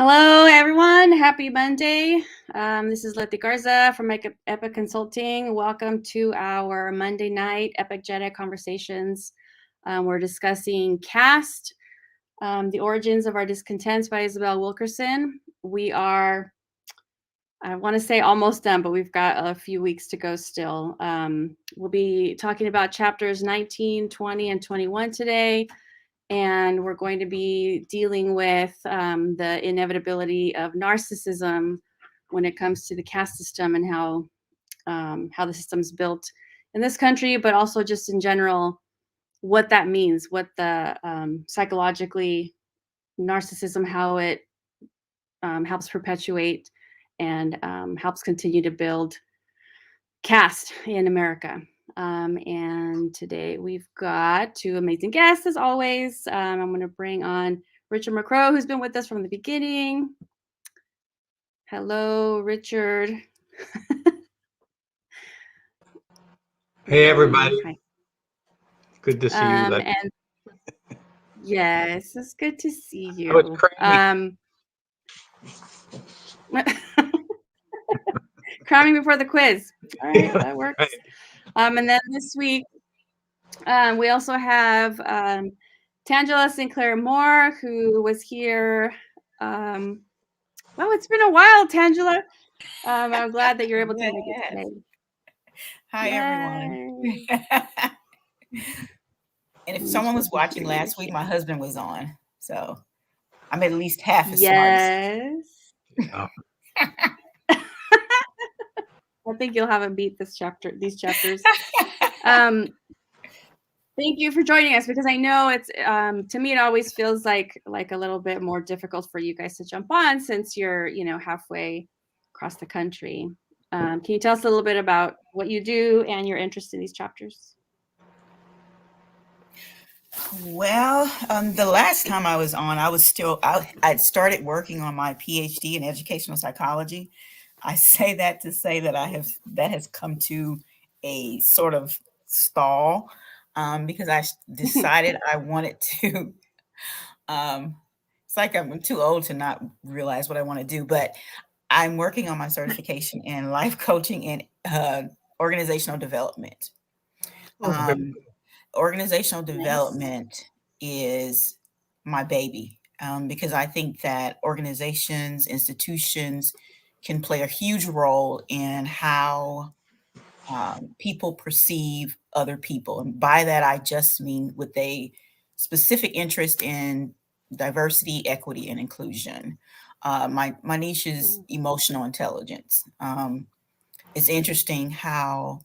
Hello, everyone. Happy Monday. This is Letty Garza from Epic Consulting. Welcome to our Monday night Epic JEDI Conversations. We're discussing Caste, The Origins of Our Discontents by Isabel Wilkerson. We are, I want to say almost done, but we've got a few weeks to go still. We'll be talking about chapters 19, 20, and 21 today. And we're going to be dealing with the inevitability of narcissism when it comes to the caste system and how the system's built in this country, but also just in general, what that means, what the psychologically narcissism, how it helps perpetuate and helps continue to build caste in America. And today we've got two amazing guests, as always. I'm going to bring on Richard McCrow, who's been with us from the beginning. Hello, Richard. Hey, everybody. Hi. Good to see you. And yes, it's good to see you. I was cramming before the quiz. All right, that works. Right. And then this week, we also have Tangelia Sinclair-Moore, who was here. Well, it's been a while, Tangelia. I'm glad that you're able to make it today. Hi, everyone. And if someone was watching last week, my husband was on. So I'm at least half as smart. Yes. I think you'll have a beat these chapters. Thank you for joining us, because I know it's to me it always feels like a little bit more difficult for you guys to jump on, since you're halfway across the country. Can you tell us a little bit about what you do and your interest in these chapters? Well, the last time I was on, I was still I'd started working on my PhD in educational psychology. I say that to say that that has come to a sort of stall. Because I decided I wanted to, it's like I'm too old to not realize what I want to do, but I'm working on my certification in life coaching and organizational development. Organizational development is my baby, because I think that organizations, institutions can play a huge role in how people perceive other people. And by that, I just mean with a specific interest in diversity, equity, and inclusion. My niche is emotional intelligence. It's interesting how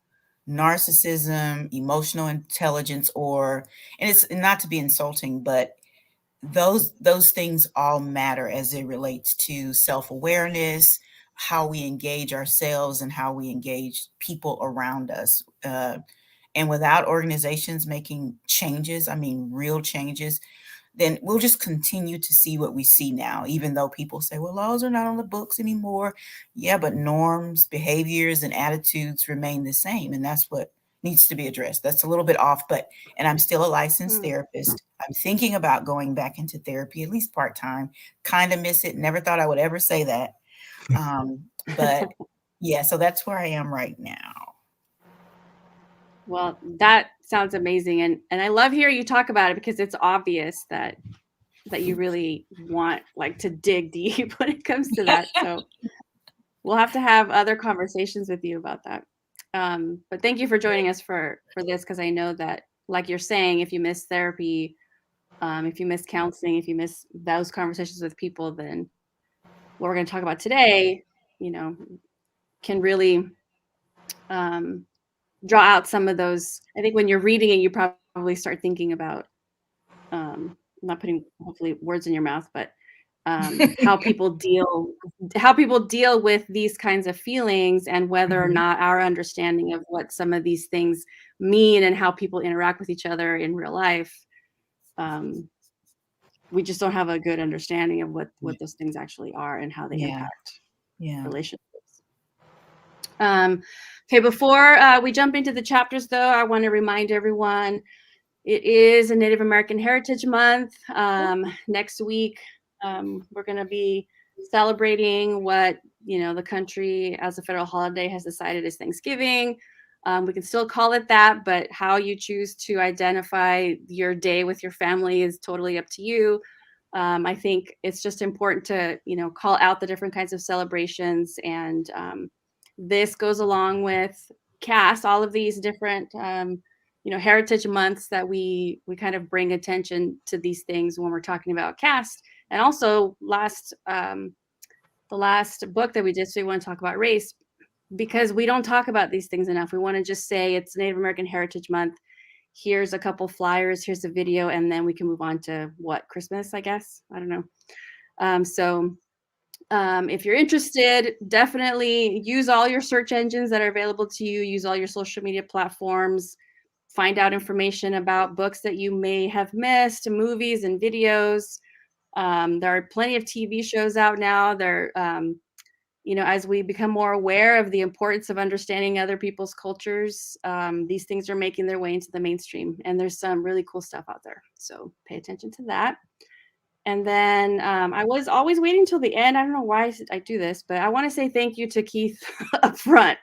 narcissism, emotional intelligence, and it's not to be insulting, but those things all matter as it relates to self-awareness, how we engage ourselves and how we engage people around us. And without organizations making changes, I mean, real changes, then we'll just continue to see what we see now, even though people say, well, laws are not on the books anymore. Yeah, but norms, behaviors, and attitudes remain the same. And that's what needs to be addressed. That's a little bit off, and I'm still a licensed therapist. I'm thinking about going back into therapy, at least part-time. Kind of miss it. Never thought I would ever say that. But yeah, so that's where I am right now. Well, that sounds amazing. And I love hearing you talk about it, because it's obvious that you really want to dig deep when it comes to that. So we'll have to have other conversations with you about that. But thank you for joining us for this, because I know that, like you're saying, if you miss therapy, if you miss counseling, if you miss those conversations with people, then what we're going to talk about today, can really draw out some of those. I think when you're reading it, you probably start thinking about, not putting hopefully words in your mouth, but how people deal with these kinds of feelings, and whether or not our understanding of what some of these things mean and how people interact with each other in real life, we just don't have a good understanding of what those things actually are and how they impact relationships. Okay, before we jump into the chapters, though, I want to remind everyone it is a Native American Heritage Month. Next week, we're going to be celebrating what, the country as a federal holiday has decided is Thanksgiving. We can still call it that, but how you choose to identify your day with your family is totally up to you. I think it's just important to, call out the different kinds of celebrations. And this goes along with Caste, all of these different, heritage months that we kind of bring attention to these things when we're talking about Caste. And also the last book that we did, so we want to talk about race, because we don't talk about these things enough. We want to just say it's Native American Heritage Month. Here's a couple flyers, here's a video, and then we can move on to Christmas, I guess. I don't know. So if you're interested, definitely use all your search engines that are available to you, use all your social media platforms, find out information about books that you may have missed, movies and videos. There are plenty of TV shows out now. As we become more aware of the importance of understanding other people's cultures, these things are making their way into the mainstream, and there's some really cool stuff out there. So pay attention to that. And then I was always waiting till the end. I don't know why I do this, but I want to say thank you to Keith up front,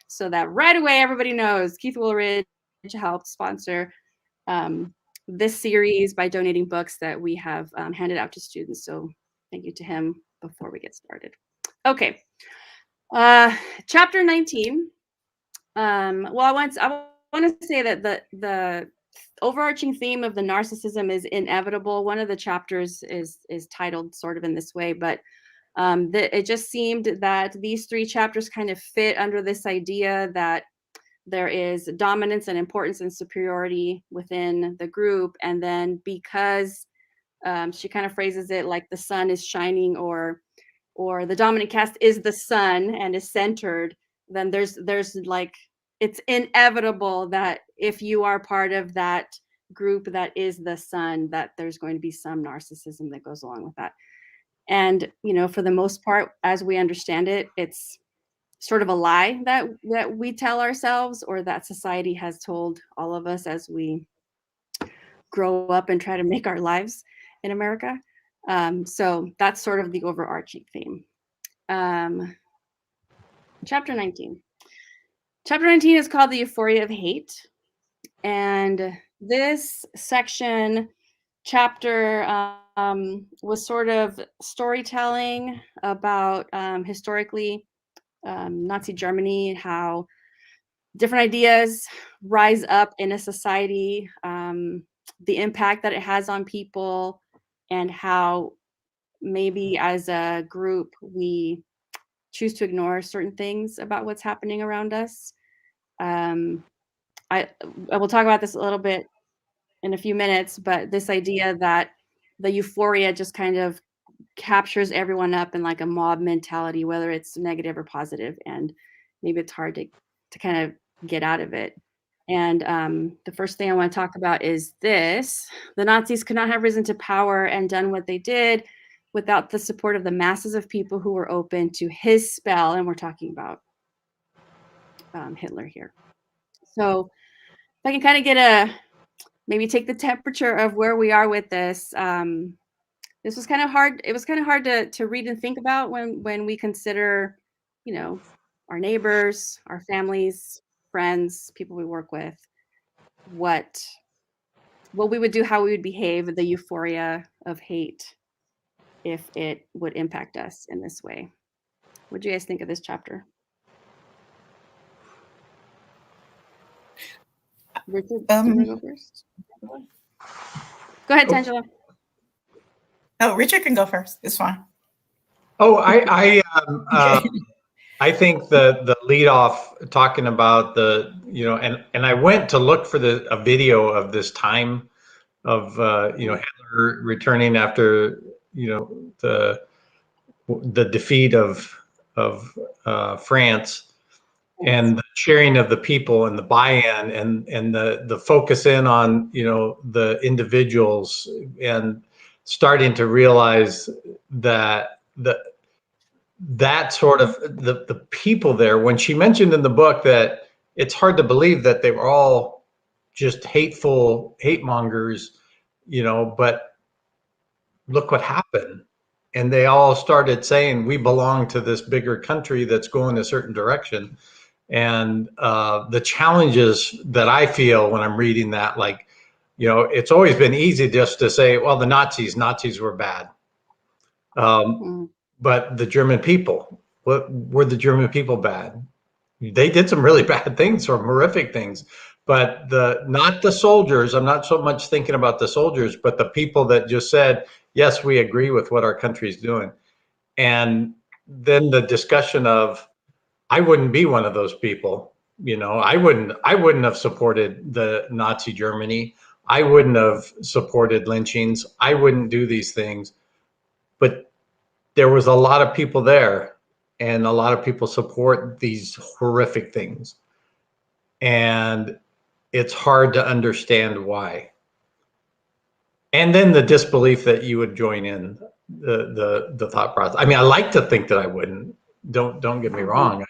so that right away everybody knows Keith Woolridge helped sponsor this series by donating books that we have handed out to students. So thank you to him before we get started. Okay. Chapter 19. Well, I want to say that the overarching theme of the narcissism is inevitable. One of the chapters is titled sort of in this way, but it just seemed that these 3 chapters kind of fit under this idea that there is dominance and importance and superiority within the group. And then because she kind of phrases it like the sun is shining, or the dominant caste is the sun and is centered, then there's like, it's inevitable that if you are part of that group that is the sun, that there's going to be some narcissism that goes along with that. And, for the most part, as we understand it, it's sort of a lie that we tell ourselves, or that society has told all of us as we grow up and try to make our lives in America. So that's sort of the overarching theme. Chapter 19. Chapter 19 is called The Euphoria of Hate. And this chapter was sort of storytelling about historically Nazi Germany, how different ideas rise up in a society, the impact that it has on people, and how maybe as a group we choose to ignore certain things about what's happening around us. I will talk about this a little bit in a few minutes, but this idea that the euphoria just kind of captures everyone up in like a mob mentality, whether it's negative or positive, and maybe it's hard to kind of get out of it. And the first thing I want to talk about is this: the Nazis could not have risen to power and done what they did without the support of the masses of people who were open to his spell. And we're talking about Hitler here. So if I can kind of get maybe take the temperature of where we are with this. This was kind of hard. It was kind of hard to read and think about when we consider, our neighbors, our families, friends, people we work with, what we would do, how we would behave, the euphoria of hate, if it would impact us in this way. What do you guys think of this chapter? Richard, do you want to go first? Go ahead, Tangelia. Oh, Richard can go first. It's fine. Oh, I think the lead off talking about and I went to look for a video of this time of Hitler returning after the defeat of France, and the cheering of the people and the buy-in and the focus in on the individuals, and starting to realize that that sort of the people there, when she mentioned in the book that it's hard to believe that they were all just hateful hate mongers, but look what happened. and they all started saying we belong to this bigger country that's going a certain direction. And the challenges that I feel when I'm reading that, like, it's always been easy just to say, well, the Nazis were bad. But the German people, what were the German people bad? They did some really bad things, some horrific things, but not the soldiers. I'm not so much thinking about the soldiers, but the people that just said, yes, we agree with what our country's doing. And then the discussion of, I wouldn't be one of those people. I wouldn't have supported the Nazi Germany. I wouldn't have supported lynchings. I wouldn't do these things. But there was a lot of people there, and a lot of people support these horrific things. And it's hard to understand why. And then the disbelief that you would join in the thought process. I mean, I like to think that I wouldn't. Don't get me wrong.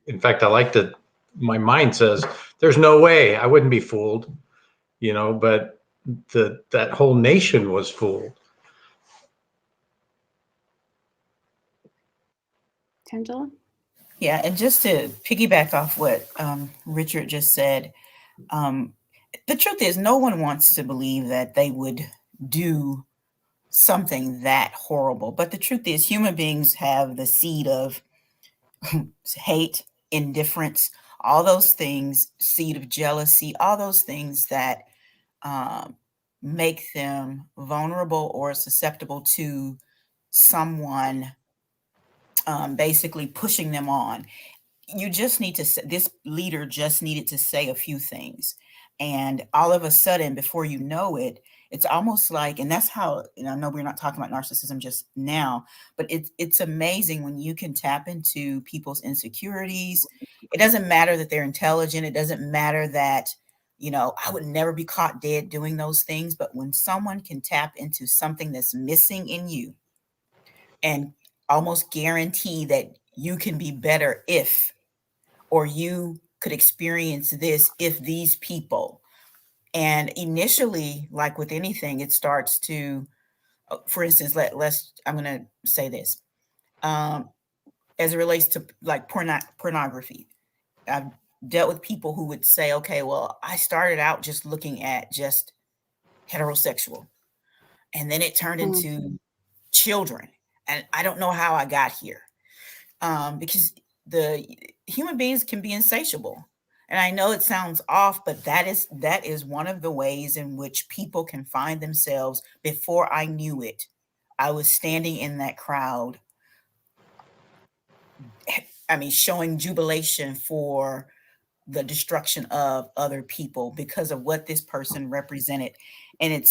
In fact, I like to. My mind says there's no way I wouldn't be fooled, But that whole nation was fooled. Tangela? Yeah, and just to piggyback off what Richard just said, the truth is no one wants to believe that they would do something that horrible. But the truth is human beings have the seed of hate, indifference, all those things, seed of jealousy, all those things that make them vulnerable or susceptible to someone basically pushing them on. You just need to say, this leader just needed to say a few things. And all of a sudden, before you know it, it's almost like, and that's how, I know we're not talking about narcissism just now, but it's amazing when you can tap into people's insecurities. It doesn't matter that they're intelligent. It doesn't matter that, I would never be caught dead doing those things. But when someone can tap into something that's missing in you and almost guarantee that you can be better if, or you could experience this if these people. And initially, like with anything, it starts to, for instance, I'm going to say this, as it relates to like pornography. I've dealt with people who would say, okay, well, I started out just looking at just heterosexual, and then it turned into children. And I don't know how I got here, because the human beings can be insatiable. And I know it sounds off, but that is one of the ways in which people can find themselves. Before I knew it, I was standing in that crowd, showing jubilation for the destruction of other people because of what this person represented. And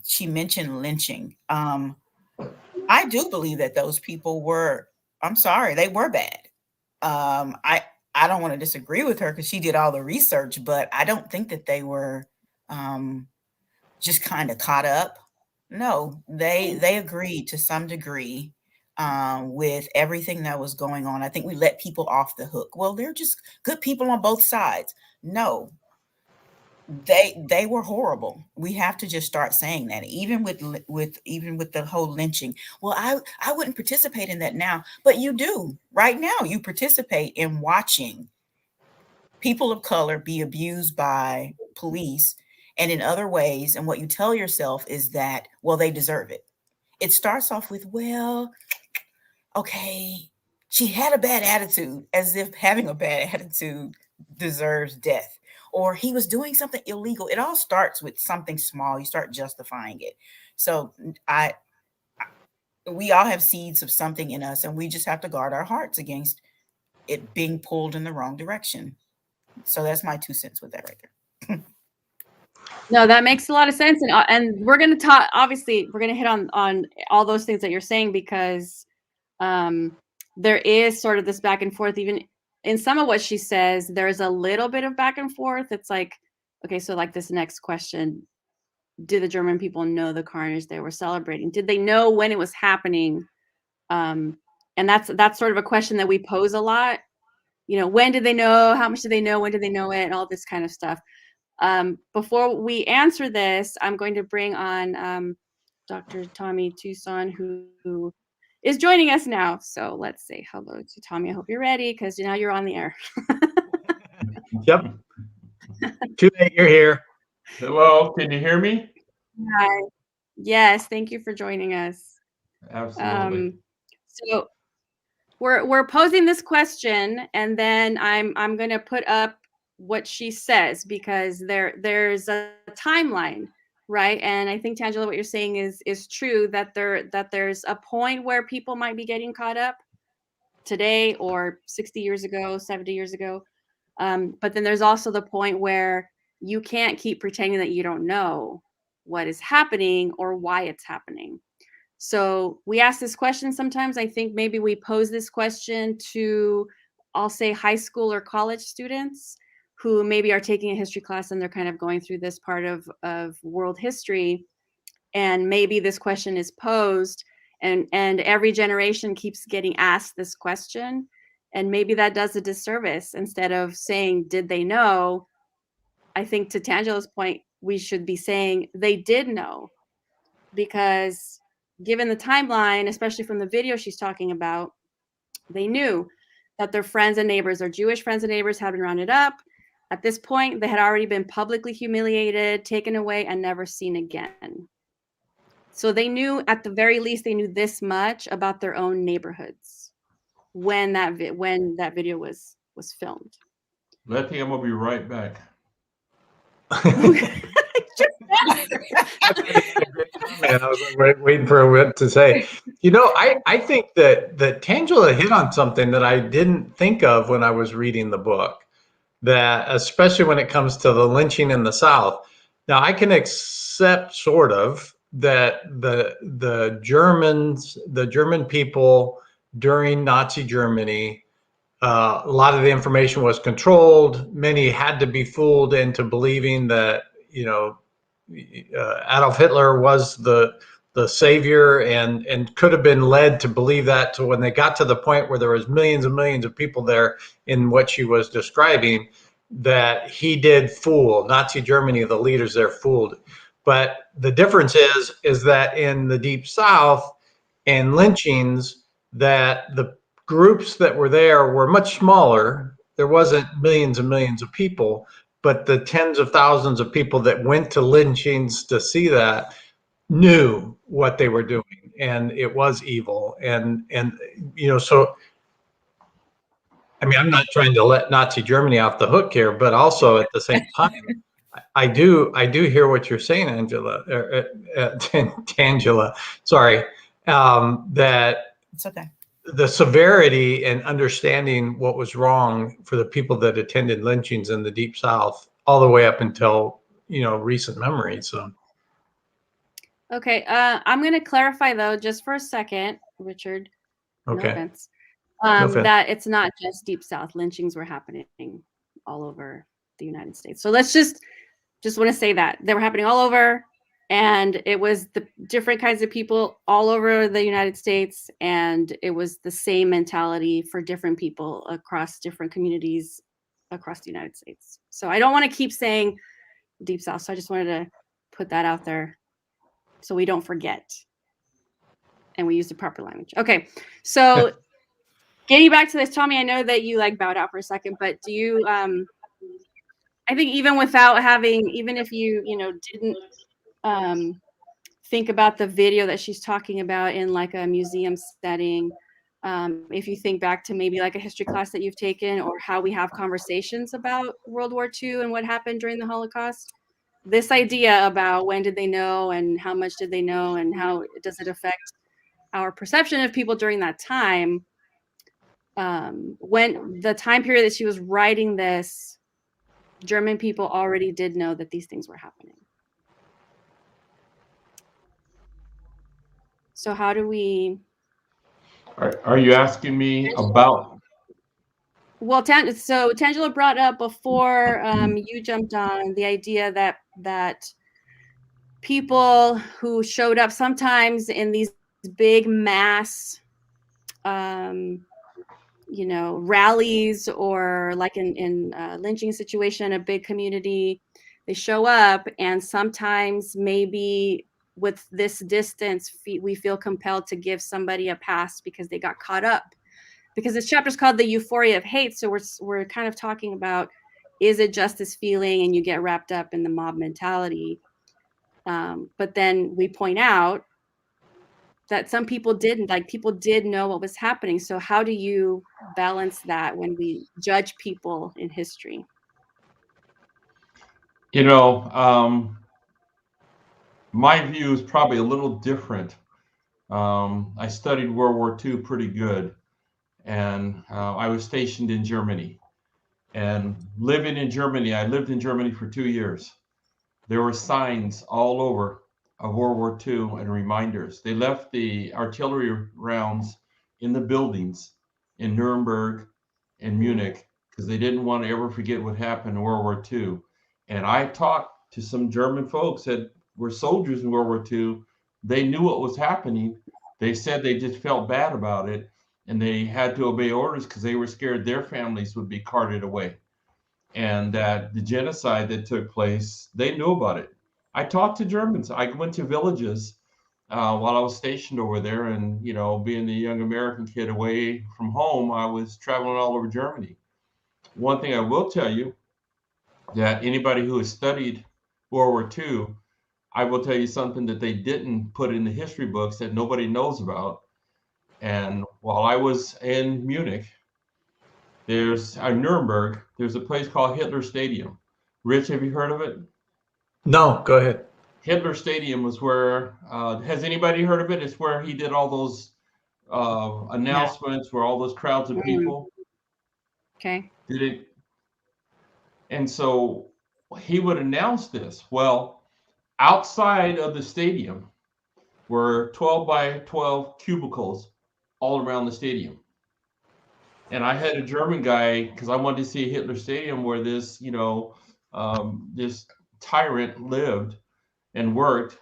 she mentioned lynching. I do believe that those people were, I'm sorry, they were bad. I don't want to disagree with her because she did all the research, but I don't think that they were just kind of caught up. No, they agreed to some degree with everything that was going on. I think we let people off the hook. Well, they're just good people on both sides. No, they were horrible. We have to just start saying that, even with the whole lynching. Well, I wouldn't participate in that now, but you do right now. You participate in watching people of color be abused by police and in other ways. And what you tell yourself is that, well, they deserve it. It starts off with, well, okay, she had a bad attitude, as if having a bad attitude deserves death. Or he was doing something illegal. It all starts with something small. You start justifying it. So we all have seeds of something in us, and we just have to guard our hearts against it being pulled in the wrong direction. So that's my 2 cents with that right there. No, that makes a lot of sense. And we're going to talk, obviously, we're going to hit on all those things that you're saying, because there is sort of this back and forth. Even in some of what she says, there's a little bit of back and forth. It's like, okay, so like this next question, did the German people know the carnage they were celebrating? Did they know when it was happening? And that's sort of a question that we pose a lot. When did they know? How much did they know? When did they know it? And all this kind of stuff. Before we answer this, I'm going to bring on Dr. Tommy Tunson, who is joining us now. So let's say hello to Tommy. I hope you're ready because now you're on the air. Yep. Too late, you're here. Hello, can you hear me? Hi. Yes, thank you for joining us. Absolutely. So we're posing this question, and then I'm going to put up what she says, because there's a timeline, right? And I think, Tangelia, what you're saying is true, that there's a point where people might be getting caught up today or 60 years ago, 70 years ago. But then there's also the point where you can't keep pretending that you don't know what is happening or why it's happening. So we ask this question sometimes. I think maybe we pose this question to, I'll say, high school or college students who maybe are taking a history class and they're kind of going through this part of world history. And maybe this question is posed, and every generation keeps getting asked this question. And maybe that does a disservice. Instead of saying, did they know? I think, to Tangela's point, we should be saying they did know, because given the timeline, especially from the video she's talking about, they knew that their friends and neighbors, their Jewish friends and neighbors, had been rounded up. At this point, they had already been publicly humiliated, taken away, and never seen again. So they knew, at the very least, they knew this much about their own neighborhoods when that video was filmed. Letty, I'm gonna be right back. Man, I was waiting for what to say. You know, I think that Tangela hit on something that I didn't think of when I was reading the book, that especially when it comes to the lynching in the South. Now, I can accept sort of that the German people during Nazi Germany, a lot of the information was controlled. Many had to be fooled into believing that, you know, Adolf Hitler was the savior, and could have been led to believe that. So when they got to the point where there was millions and millions of people there in what she was describing, that he did fool Nazi Germany, the leaders there fooled. But the difference is that in the Deep South and lynchings, that the groups that were there were much smaller. There wasn't millions and millions of people, but the tens of thousands of people that went to lynchings to see that knew what they were doing, and it was evil. And you know, so I mean, I'm not trying to let Nazi Germany off the hook here, but also at the same time, I do hear what you're saying, Tangela. Sorry, that It's okay. the severity and understanding what was wrong for the people that attended lynchings in the Deep South all the way up until, you know, recent memory. So. Okay, I'm going to clarify, though, just for a second, Richard. Okay. No offense. No offense. That it's not just Deep South. Lynchings were happening all over the United States. So let's just want to say that they were happening all over, and it was the different kinds of people all over the United States, and it was the same mentality for different people across different communities across the United States. So I don't want to keep saying Deep South. So I just wanted to put that out there so we don't forget, and we use the proper language. Okay, so getting back to this, Tommy, I know that you like bowed out for a second, but do you, I think even without having, even if you didn't think about the video that she's talking about in like a museum setting, if you think back to maybe like a history class that you've taken, or how we have conversations about World War II and what happened during the Holocaust, this idea about when did they know and how much did they know and how does it affect our perception of people during that time, when the time period that she was writing this, German people already did know that these things were happening. So how do we... Are you asking me about? Well, so Tangela brought up before you jumped on the idea that people who showed up sometimes in these big mass, rallies, or like in lynching situation, a big community, they show up, and sometimes maybe with this distance, we feel compelled to give somebody a pass because they got caught up. Because this chapter is called The Euphoria of Hate. So we're kind of talking about, is it justice feeling and you get wrapped up in the mob mentality? But then we point out that some people didn't, like people did know what was happening. So how do you balance that when we judge people in history? You know, my view is probably a little different. I studied World War II pretty good, and I was stationed in Germany. And living in Germany, I lived in Germany for 2 years. There were signs all over of World War II and reminders. They left the artillery rounds in the buildings in Nuremberg and Munich because they didn't want to ever forget what happened in World War II. And I talked to some German folks that were soldiers in World War II. They knew what was happening. They said they just felt bad about it, and they had to obey orders because they were scared their families would be carted away. And that the genocide that took place, they knew about it. I talked to Germans. I went to villages while I was stationed over there, and you know, being a young American kid away from home, I was traveling all over Germany. One thing I will tell you, that anybody who has studied World War II, I will tell you something that they didn't put in the history books that nobody knows about. And while I was in Munich, there's Nuremberg, there's a place called Hitler Stadium. Rich, have you heard of it? No, go ahead. Hitler Stadium was where, has anybody heard of it? It's where he did all those announcements, where all those crowds of people. Okay. Did it. And so he would announce this. Well, outside of the stadium were 12 by 12 cubicles all around the stadium. And I had a German guy, because I wanted to see Hitler Stadium where this, you know, this tyrant lived and worked.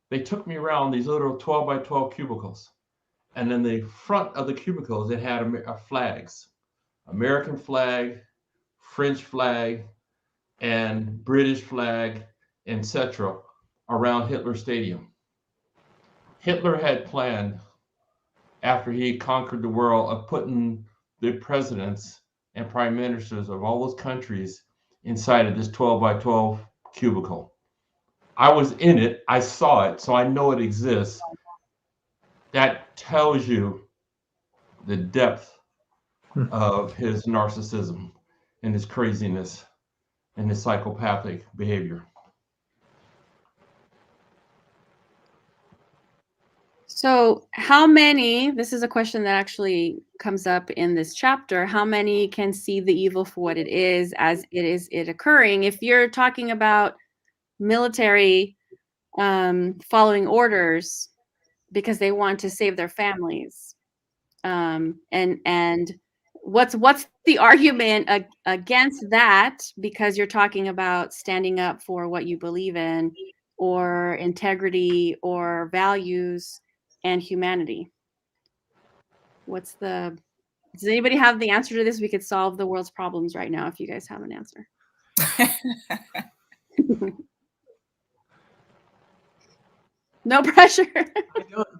They took me around these little 12 by 12 cubicles. And then the front of the cubicles, it had flags, American flag, French flag, and British flag, etc., around Hitler Stadium. Hitler had planned, after he conquered the world, of putting the presidents and prime ministers of all those countries inside of this 12 by 12 cubicle. I was in it, I saw it, so I know it exists. That tells you the depth of his narcissism and his craziness and his psychopathic behavior. So how many, this is a question that actually comes up in this chapter, how many can see the evil for what it is as it occurring? If you're talking about military following orders because they want to save their families, and what's the argument against that? Because you're talking about standing up for what you believe in, or integrity, or values and humanity. Does anybody have the answer to this? We could solve the world's problems right now if you guys have an answer. No pressure.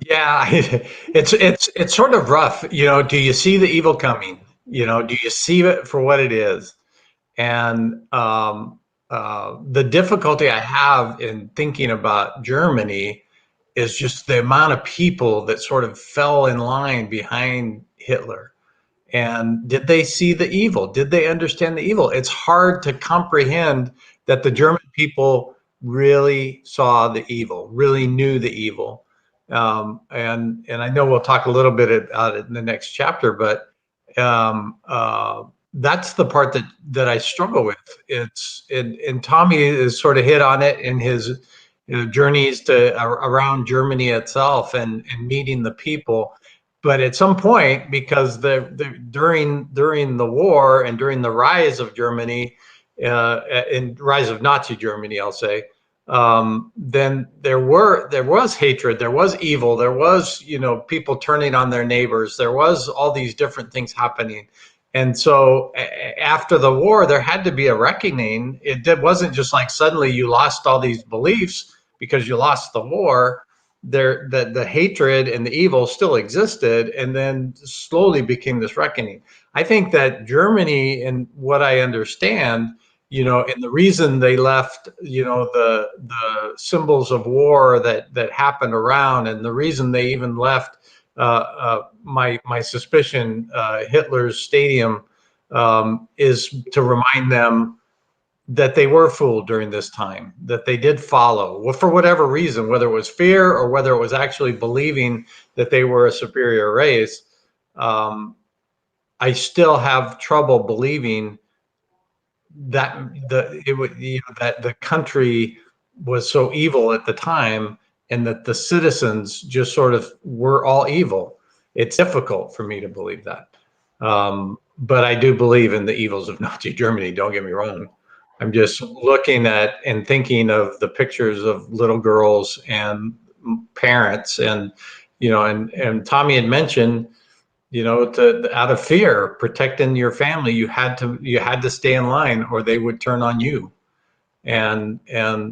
Yeah, it's sort of rough. You know, do you see the evil coming? You know, do you see it for what it is? And the difficulty I have in thinking about Germany is just the amount of people that sort of fell in line behind Hitler. And did they see the evil? Did they understand the evil? It's hard to comprehend that the German people really saw the evil, really knew the evil. And I know we'll talk a little bit about it in the next chapter, but that's the part that I struggle with. And Tommy is sort of hit on it in his journeys around Germany itself and meeting the people. But at some point, because during the war and during the rise of Germany, and rise of Nazi Germany, I'll say, then there was hatred, there was evil, there was, you know, people turning on their neighbors, there was all these different things happening. And so after the war, there had to be a reckoning. It wasn't just like suddenly you lost all these beliefs because you lost the war. the hatred and the evil still existed, and then slowly became this reckoning. I think that Germany, and what I understand, and the reason they left, the symbols of war that happened around, and the reason they even left, my suspicion, Hitler's stadium, is to remind them that they were fooled during this time, that they did follow, well, for whatever reason, whether it was fear or whether it was actually believing that they were a superior race. I still have trouble believing that that the country was so evil at the time, and that the citizens just sort of were all evil. It's difficult for me to believe that. But I do believe in the evils of Nazi Germany, don't get me wrong. I'm just looking at and thinking of the pictures of little girls and parents, and and Tommy had mentioned, out of fear, protecting your family, you had to stay in line, or they would turn on you, and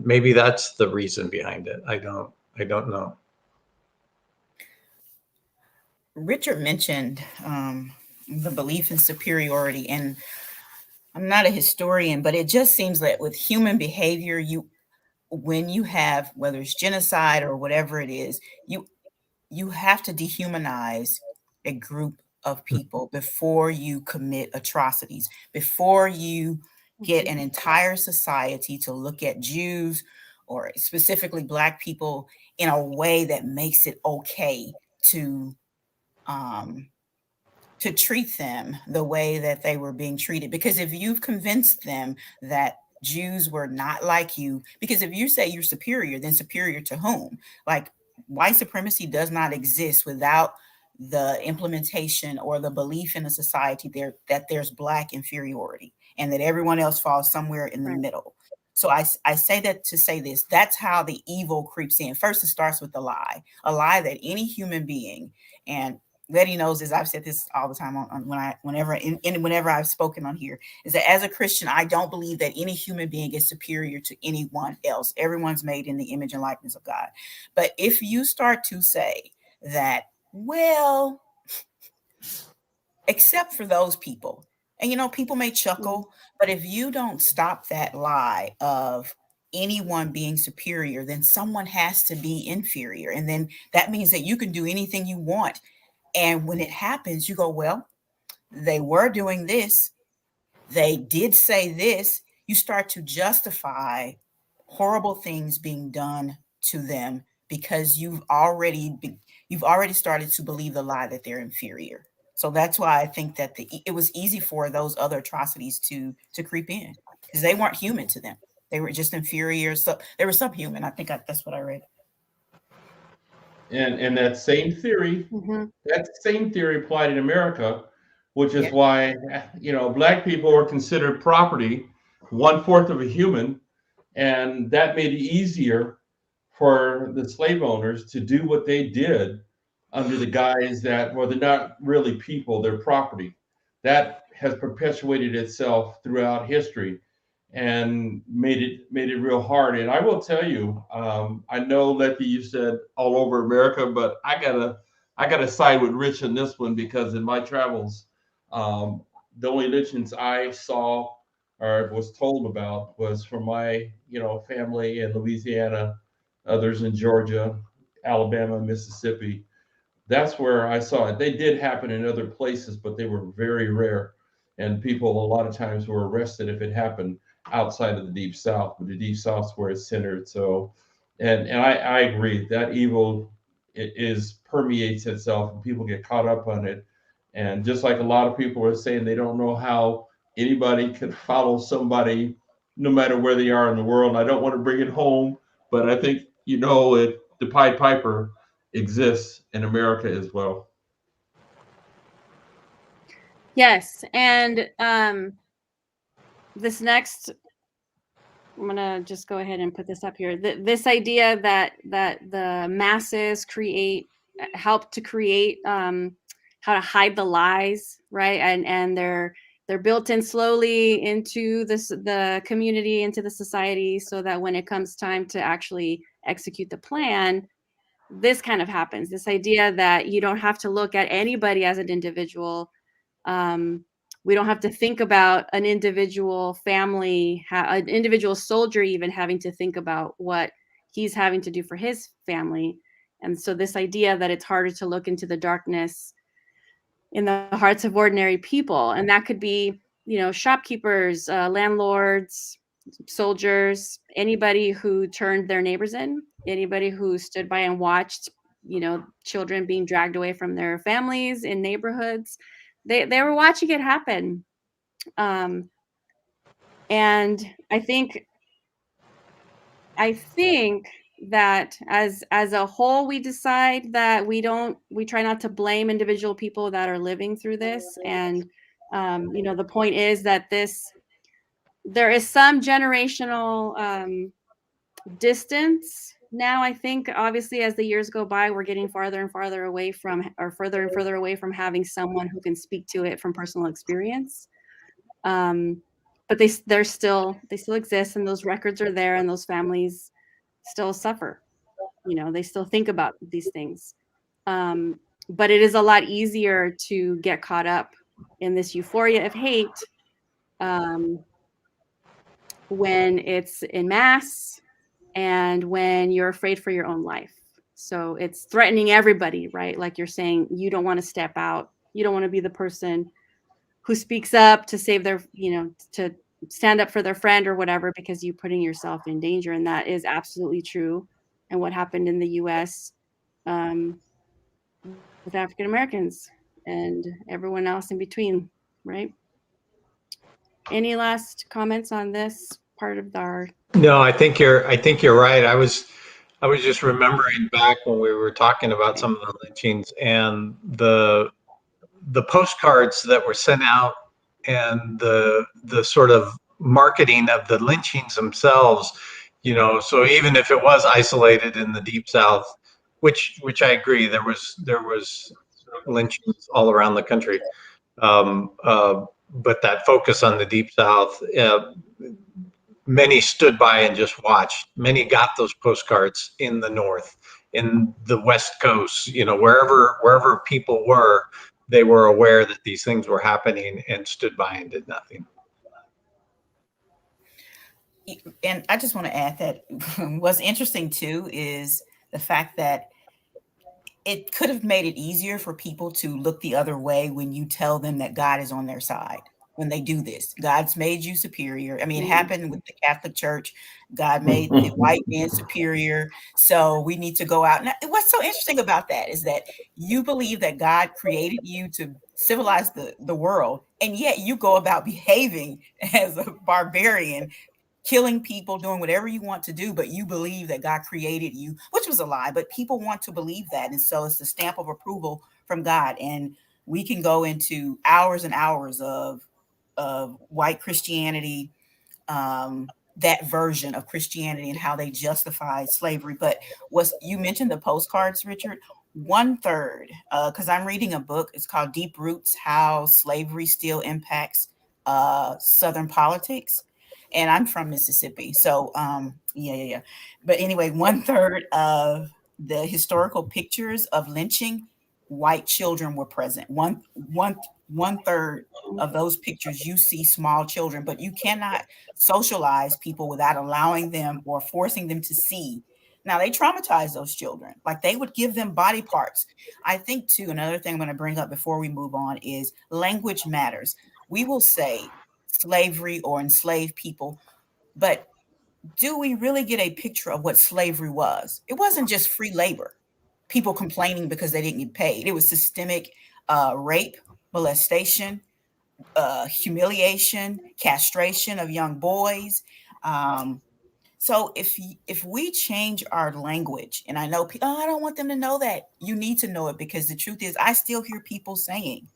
maybe that's the reason behind it. I don't know. Richard mentioned the belief in superiority, and I'm not a historian, but it just seems that with human behavior, when you have, whether it's genocide or whatever it is, you have to dehumanize a group of people before you commit atrocities, before you get an entire society to look at Jews, or specifically Black people, in a way that makes it okay to treat them the way that they were being treated. Because if you've convinced them that Jews were not like you, because if you say you're superior, then superior to whom? Like, white supremacy does not exist without the implementation or the belief in a society that there's Black inferiority, and that everyone else falls somewhere in the middle. So I say that to say this: that's how the evil creeps in. First, it starts with a lie that any human being, and Letty knows this, I've said this all the time whenever I've spoken on here, is that as a Christian, I don't believe that any human being is superior to anyone else. Everyone's made in the image and likeness of God. But if you start to say that, well, except for those people, and people may chuckle, but if you don't stop that lie of anyone being superior, then someone has to be inferior. And then that means that you can do anything you want. And when it happens, you go, well, they were doing this. They did say this. You start to justify horrible things being done to them because you've already started to believe the lie that they're inferior. So that's why I think that it was easy for those other atrocities to creep in, because they weren't human to them. They were just inferior. So they were subhuman. I think that's what I read. And that same theory, applied in America, which is why, Black people were considered property, 1/4 of a human. And that made it easier for the slave owners to do what they did under the guise that, well, they're not really people, they're property. That has perpetuated itself throughout history and made it real hard. And I will tell you, I know, Letty, you said all over America, but I gotta side with Rich on this one, because in my travels, the only lynchings I saw or was told about was from my family in Louisiana, others in Georgia, Alabama, Mississippi. That's where I saw it. They did happen in other places, but they were very rare. And people a lot of times were arrested if it happened outside of the Deep South, but the Deep South's where it's centered. So, and I agree that evil permeates itself, and people get caught up on it. And just like a lot of people are saying, they don't know how anybody could follow somebody no matter where they are in the world. And I don't want to bring it home, but I think the Pied Piper exists in America as well. Yes, and this next, I'm gonna just go ahead and put this up here. This idea that the masses help to create how to hide the lies, right? And they're built in slowly into the community, into the society, so that when it comes time to actually execute the plan, this kind of happens. This idea that you don't have to look at anybody as an individual. We don't have to think about an individual family, an individual soldier even having to think about what he's having to do for his family. And so this idea that it's harder to look into the darkness in the hearts of ordinary people, and that could be, shopkeepers, landlords, soldiers, anybody who turned their neighbors in, anybody who stood by and watched, children being dragged away from their families in neighborhoods. They were watching it happen. And I think that as a whole, we decide that we try not to blame individual people that are living through this. And, the point is that there is some generational distance now. I think obviously as the years go by, we're getting farther and farther away from having someone who can speak to it from personal experience. But they still exist, and those records are there, and those families still suffer. They still think about these things. But it is a lot easier to get caught up in this euphoria of hate when it's in mass and when you're afraid for your own life. So it's threatening everybody, right? Like you're saying, you don't want to step out. You don't want to be the person who speaks up to save their, to stand up for their friend or whatever, because you're putting yourself in danger. And that is absolutely true. And what happened in the US with African Americans and everyone else in between, right? Any last comments on this part of our? No, I think you're right. I was just remembering back when we were talking about some of the lynchings and the postcards that were sent out and the sort of marketing of the lynchings themselves, so even if it was isolated in the Deep South, which I agree, there was lynchings all around the country, but that focus on the Deep South, many stood by and just watched. Many got those postcards in the North, in the West Coast, wherever people were, they were aware that these things were happening and stood by and did nothing. And I just want to add that what's interesting too is the fact that it could have made it easier for people to look the other way when you tell them that God is on their side. When they do this, God's made you superior. I mean, it happened with the Catholic Church. God made the white man superior. So we need to go out. Now, what's so interesting about that is that you believe that God created you to civilize the world, and yet you go about behaving as a barbarian, killing people, doing whatever you want to do, but you believe that God created you, which was a lie, but people want to believe that. And so it's the stamp of approval from God. And we can go into hours and hours of white Christianity, that version of Christianity and how they justified slavery. But you mentioned the postcards, Richard, 1/3, because I'm reading a book, it's called Deep Roots, How Slavery Still Impacts Southern Politics. And I'm from Mississippi. So yeah. But anyway, 1/3 of the historical pictures of lynching, white children were present. One third of those pictures, you see small children, but you cannot socialize people without allowing them or forcing them to see. Now, they traumatize those children. Like, they would give them body parts. I think too, another thing I'm going to bring up before we move on is language matters. We will say slavery or enslaved people, but do we really get a picture of what slavery was? It wasn't just free labor, people complaining because they didn't get paid. It was systemic rape, molestation, humiliation, castration of young boys. So if we change our language, and I know people, I don't want them to know that. You need to know it, because the truth is, I still hear people saying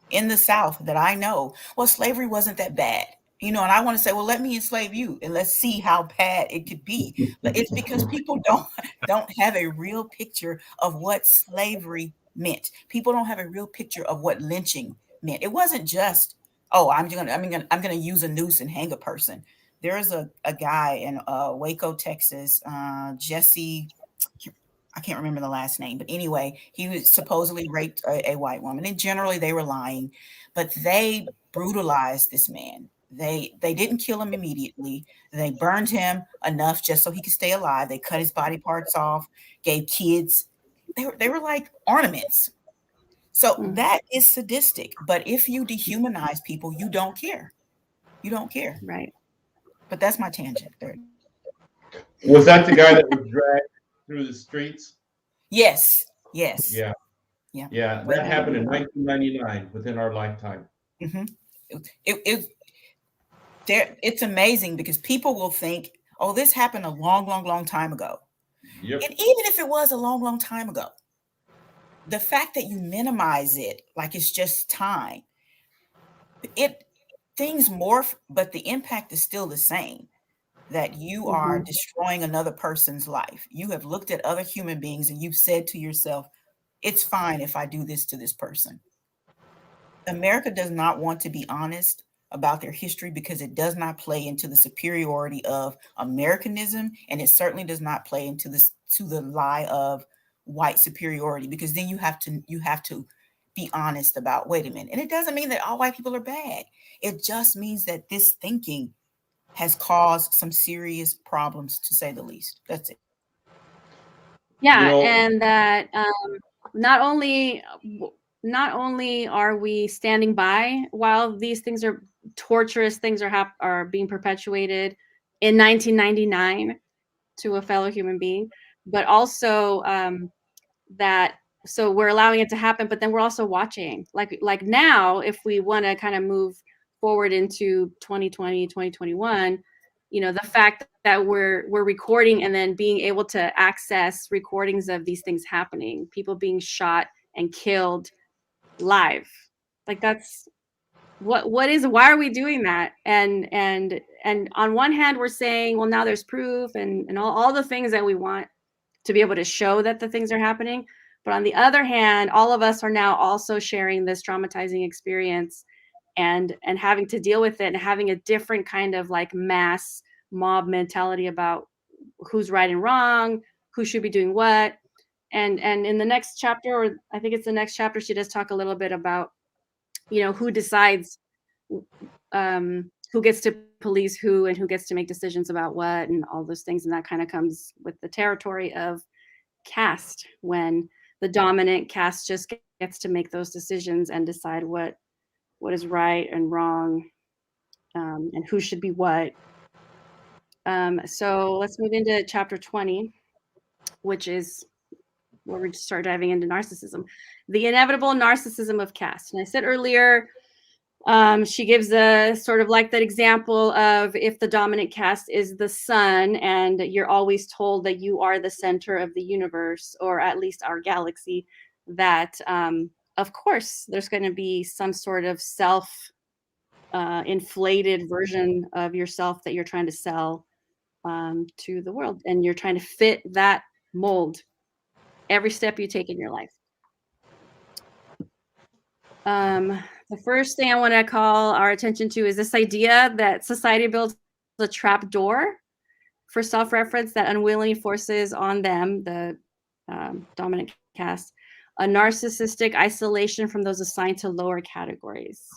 in the South that I know, well, slavery wasn't that bad. And I want to say, well, let me enslave you and let's see how bad it could be. But it's because people don't have a real picture of what slavery meant. People don't have a real picture of what lynching meant. It wasn't just, oh, I'm gonna use a noose and hang a person. There is a guy in Waco, Texas, Jesse, I can't remember the last name, but anyway, he was supposedly raped a white woman, and generally they were lying, but they brutalized this man. They didn't kill him immediately. They burned him enough just so he could stay alive. They cut his body parts off, gave kids. They were like ornaments. So that is sadistic. But if you dehumanize people, you don't care. You don't care. Right. But that's my tangent. Was that the guy that was dragged through the streets? Yes. Yes. Yeah. Yeah. Yeah. That happened in 1999, within our lifetime. Mm-hmm. It's amazing because people will think, oh, this happened a long, long, long time ago. Yep. And even if it was a long, long time ago, the fact that you minimize it like it's just time, things morph, but the impact is still the same. That you are destroying another person's life. You have looked at other human beings and you've said to yourself, it's fine if I do this to this person. America does not want to be honest about their history because it does not play into the superiority of Americanism, and it certainly does not play into the lie of white superiority, because then you have to be honest about, wait a minute. And it doesn't mean that all white people are bad. It just means that this thinking has caused some serious problems, to say the least. That's it. Yeah, and that not only are we standing by while these things are torturous things are being perpetuated in 1999 to a fellow human being, but also so we're allowing it to happen, but then we're also watching. Like now, if we want to kind of move forward into 2020, 2021, the fact that we're recording and then being able to access recordings of these things happening, people being shot and killed live, like that's why are we doing that? And on one hand, we're saying, well, now there's proof and all the things that we want to be able to show that the things are happening. But on the other hand, all of us are now also sharing this traumatizing experience and having to deal with it and having a different kind of like mass mob mentality about who's right and wrong, who should be doing what. And in the next chapter, or I think it's the next chapter, she does talk a little bit about, who decides who gets to police who and who gets to make decisions about what and all those things. And that kind of comes with the territory of caste, when the dominant caste just gets to make those decisions and decide what is right and wrong, and who should be what. So let's move into chapter 20, which is where we start diving into narcissism, the inevitable narcissism of caste. And I said earlier, she gives a sort of like that example of if the dominant caste is the sun and you're always told that you are the center of the universe, or at least our galaxy, that of course there's going to be some sort of inflated version of yourself that you're trying to sell to the world, and you're trying to fit that mold every step you take in your life. The first thing I want to call our attention to is this idea that society builds a trap door for self-reference that unwillingly forces on them, the dominant caste, a narcissistic isolation from those assigned to lower categories.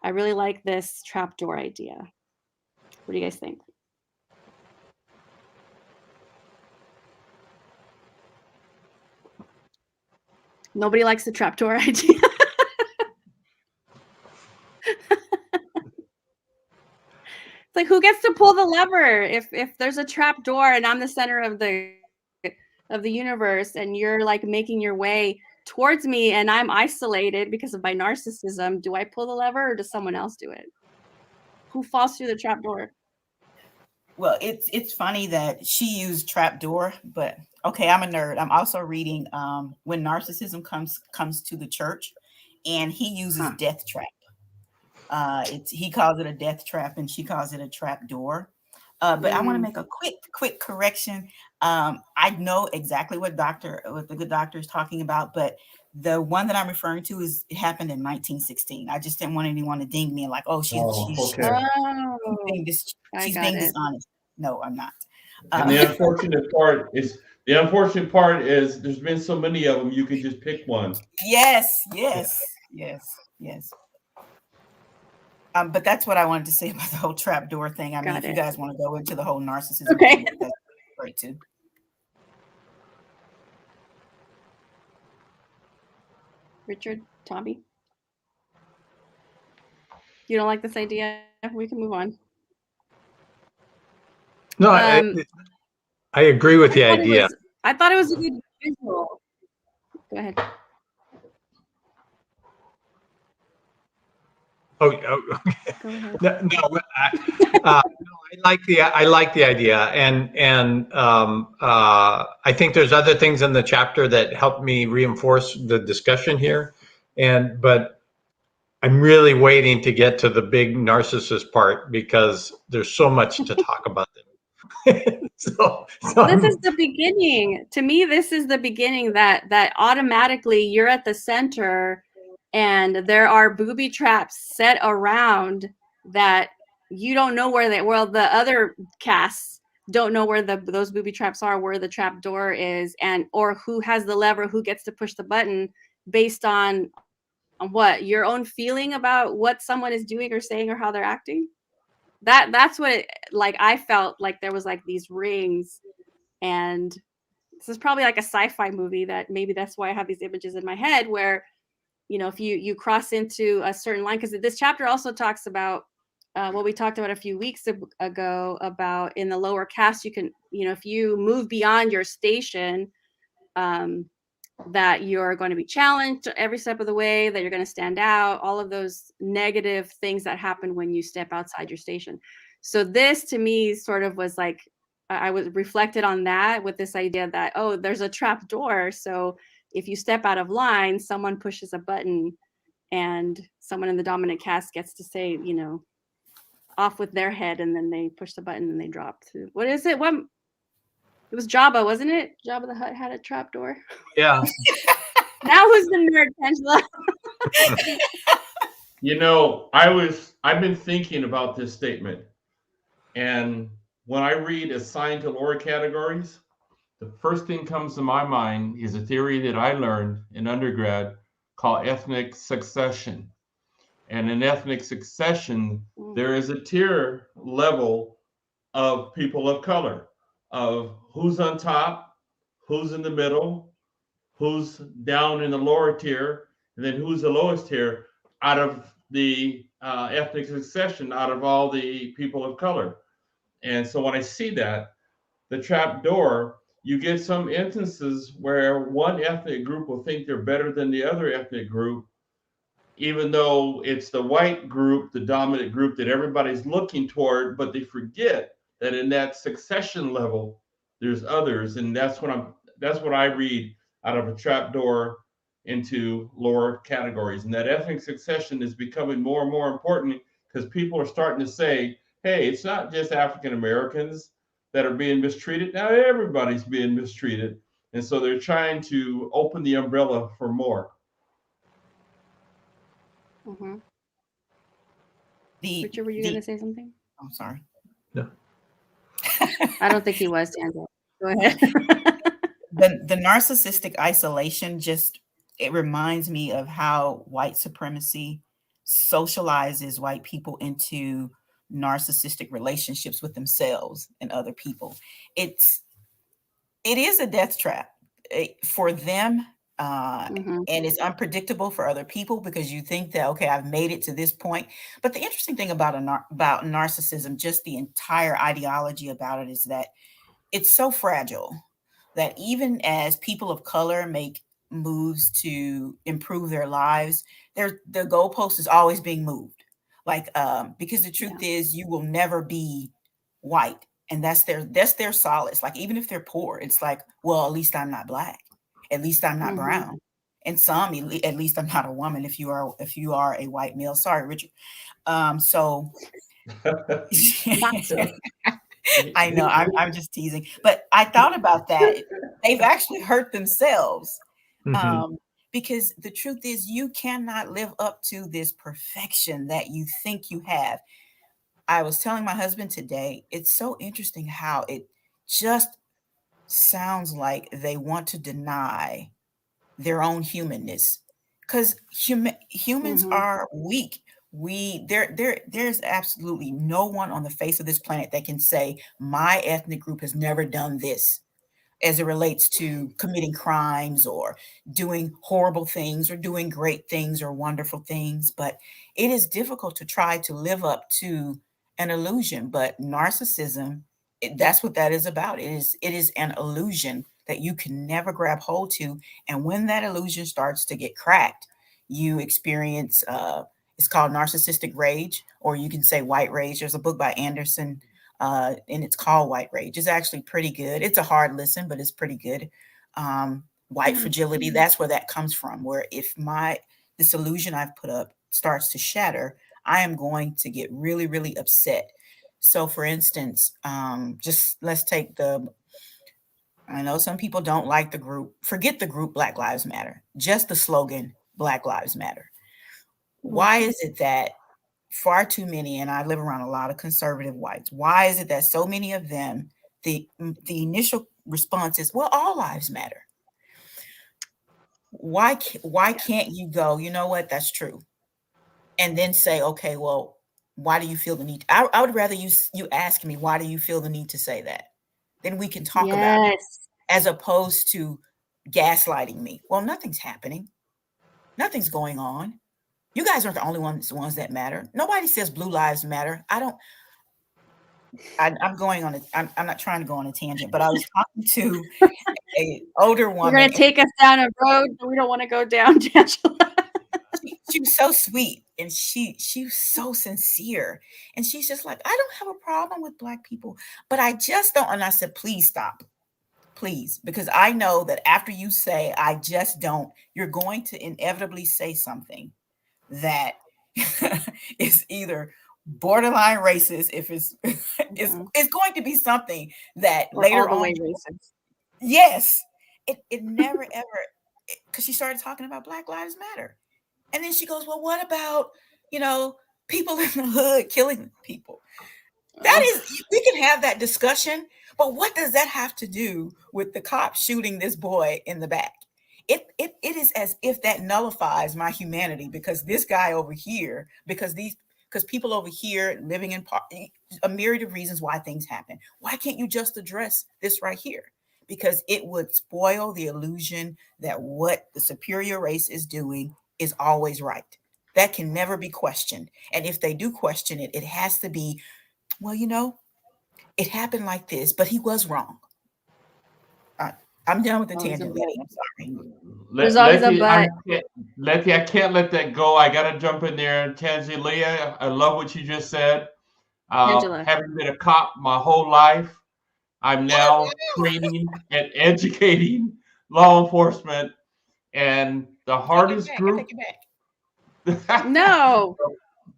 I really like this trapdoor idea. What do you guys think? Nobody likes the trapdoor idea. It's like, who gets to pull the lever if there's a trap door and I'm the center of the universe and you're like making your way towards me and I'm isolated because of my narcissism? Do I pull the lever or does someone else do it? Who falls through the trap door? Well, it's funny that she used trapdoor, but okay, I'm a nerd. I'm also reading When Narcissism Comes to the Church, and he uses death trap. He calls it a death trap, and she calls it a trap door. But I want to make a quick correction. I know exactly what the good doctor is talking about, but the one that I'm referring to it happened in 1916. I just didn't want anyone to ding me and like, oh, she's being dishonest. No, I'm not. And the unfortunate part is there's been so many of them, you could just pick one. Yes. But that's what I wanted to say about the whole trapdoor thing. I mean, if you guys want to go into the whole narcissism thing, that's great too. Richard, Tommy, you don't like this idea? We can move on. No, I agree with the idea. I thought it was a good visual. Go ahead. Oh, okay. Go ahead. No, I like the idea, and I think there's other things in the chapter that help me reinforce the discussion here, but I'm really waiting to get to the big narcissist part because there's so much to talk about them. So this is the beginning. To me, this is the beginning that automatically you're at the center. And there are booby traps set around that you don't know where the other castes don't know where those booby traps are, where the trap door is, or who has the lever, who gets to push the button based on what your own feeling about what someone is doing or saying or how they're acting. That's what I felt like there was like these rings, and this is probably like a sci-fi movie that maybe that's why I have these images in my head where, you know, if you cross into a certain line, because this chapter also talks about what we talked about a few weeks ago about in the lower caste, you can, you know, if you move beyond your station, that you're going to be challenged every step of the way, that you're going to stand out, all of those negative things that happen when you step outside your station. So this to me sort of was like, I was reflected on that with this idea that, oh, there's a trap door. So if you step out of line, someone pushes a button and someone in the dominant caste gets to say, you know, off with their head, and then they push the button and they drop to, what is it? It was Jabba, wasn't it? Jabba the Hutt had a trap door. Yeah. Now who's the nerd, Tangela? You know, I've been thinking about this statement, and when I read assigned to lower categories, the first thing comes to my mind is a theory that I learned in undergrad called ethnic succession. And in ethnic succession, there is a tier level of people of color, of who's on top, who's in the middle, who's down in the lower tier, and then who's the lowest tier out of the ethnic succession, out of all the people of color. And so when I see that, the trap door, you get some instances where one ethnic group will think they're better than the other ethnic group, even though it's the white group, the dominant group that everybody's looking toward, but they forget that in that succession level, there's others. And that's what I read out of a trap door into lower categories. And that ethnic succession is becoming more and more important because people are starting to say, hey, it's not just African Americans that are being mistreated. Now everybody's being mistreated. And so they're trying to open the umbrella for more. Mm-hmm. Richard, were you going to say something? I'm sorry. No. I don't think he was, Angela. Go ahead. The narcissistic isolation it reminds me of how white supremacy socializes white people into narcissistic relationships with themselves and other people. It is a death trap for them, and it's unpredictable for other people because you think that, okay, I've made it to this point. But the interesting thing about narcissism, just the entire ideology about it, is that it's so fragile that even as people of color make moves to improve their lives, the goalpost is always being moved. Because the truth is, you will never be white, and that's their solace. Like, even if they're poor, it's like, well, at least I'm not black, at least I'm not brown, and at least I'm not a woman. If you are a white male, sorry, Richard. So I know I'm just teasing, but I thought about that. They've actually hurt themselves. Because the truth is, you cannot live up to this perfection that you think you have. I was telling my husband today, it's so interesting how just sounds like they want to deny their own humanness, because humans are weak. There's absolutely no one on the face of this planet that can say my ethnic group has never done this as it relates to committing crimes or doing horrible things or doing great things or wonderful things. But it is difficult to try to live up to an illusion. But narcissism, that's what that is about. It is an illusion that you can never grab hold to. And when that illusion starts to get cracked, you experience, it's called narcissistic rage, or you can say white rage. There's a book by Anderson, and it's called White Rage. It's actually pretty good. It's a hard listen, but it's pretty good. White fragility, that's where that comes from, where if this illusion I've put up starts to shatter, I am going to get really, really upset. So for instance, just let's take I know some people don't like the group, forget the group Black Lives Matter, just the slogan Black Lives Matter. Why is it that far too many, and I live around a lot of conservative whites, why is it that so many of them, the initial response is, well, all lives matter? Why can't you go, you know what, that's true, and then say, okay, well, why do you feel the need? I would rather you ask me, why do you feel the need to say that? Then we can talk about it, as opposed to gaslighting me. Well, nothing's happening. Nothing's going on. You guys aren't the only ones that matter. Nobody says blue lives matter. I'm going on I'm not trying to go on a tangent, but I was talking to an older woman. You're going to take us down a road that we don't want to go down, Tangelia. She was so sweet, and she was so sincere, and she's just like, I don't have a problem with Black people, but I just don't. And I said, please stop, please, because I know that after you say I just don't, you're going to inevitably say something that is either borderline racist, if it's going to be something that or later on racist. Yes, it never ever, because she started talking about Black Lives Matter, and then she goes, well, what about, people in the hood killing people? That is, we can have that discussion, but what does that have to do with the cop shooting this boy in the back? It is as if that nullifies my humanity, because this guy over here, because people over here living in a myriad of reasons why things happen. Why can't you just address this right here? Because it would spoil the illusion that what the superior race is doing is always right. That can never be questioned. And if they do question it, it has to be, well, it happened like this, but he was wrong. I'm done with the tangent, Letty. I'm sorry. There's always a but. Letty, I can't let that go. I got to jump in there. Tangelia, I love what you just said. Having been a cop my whole life, I'm now training and educating law enforcement. And the hardest group. No.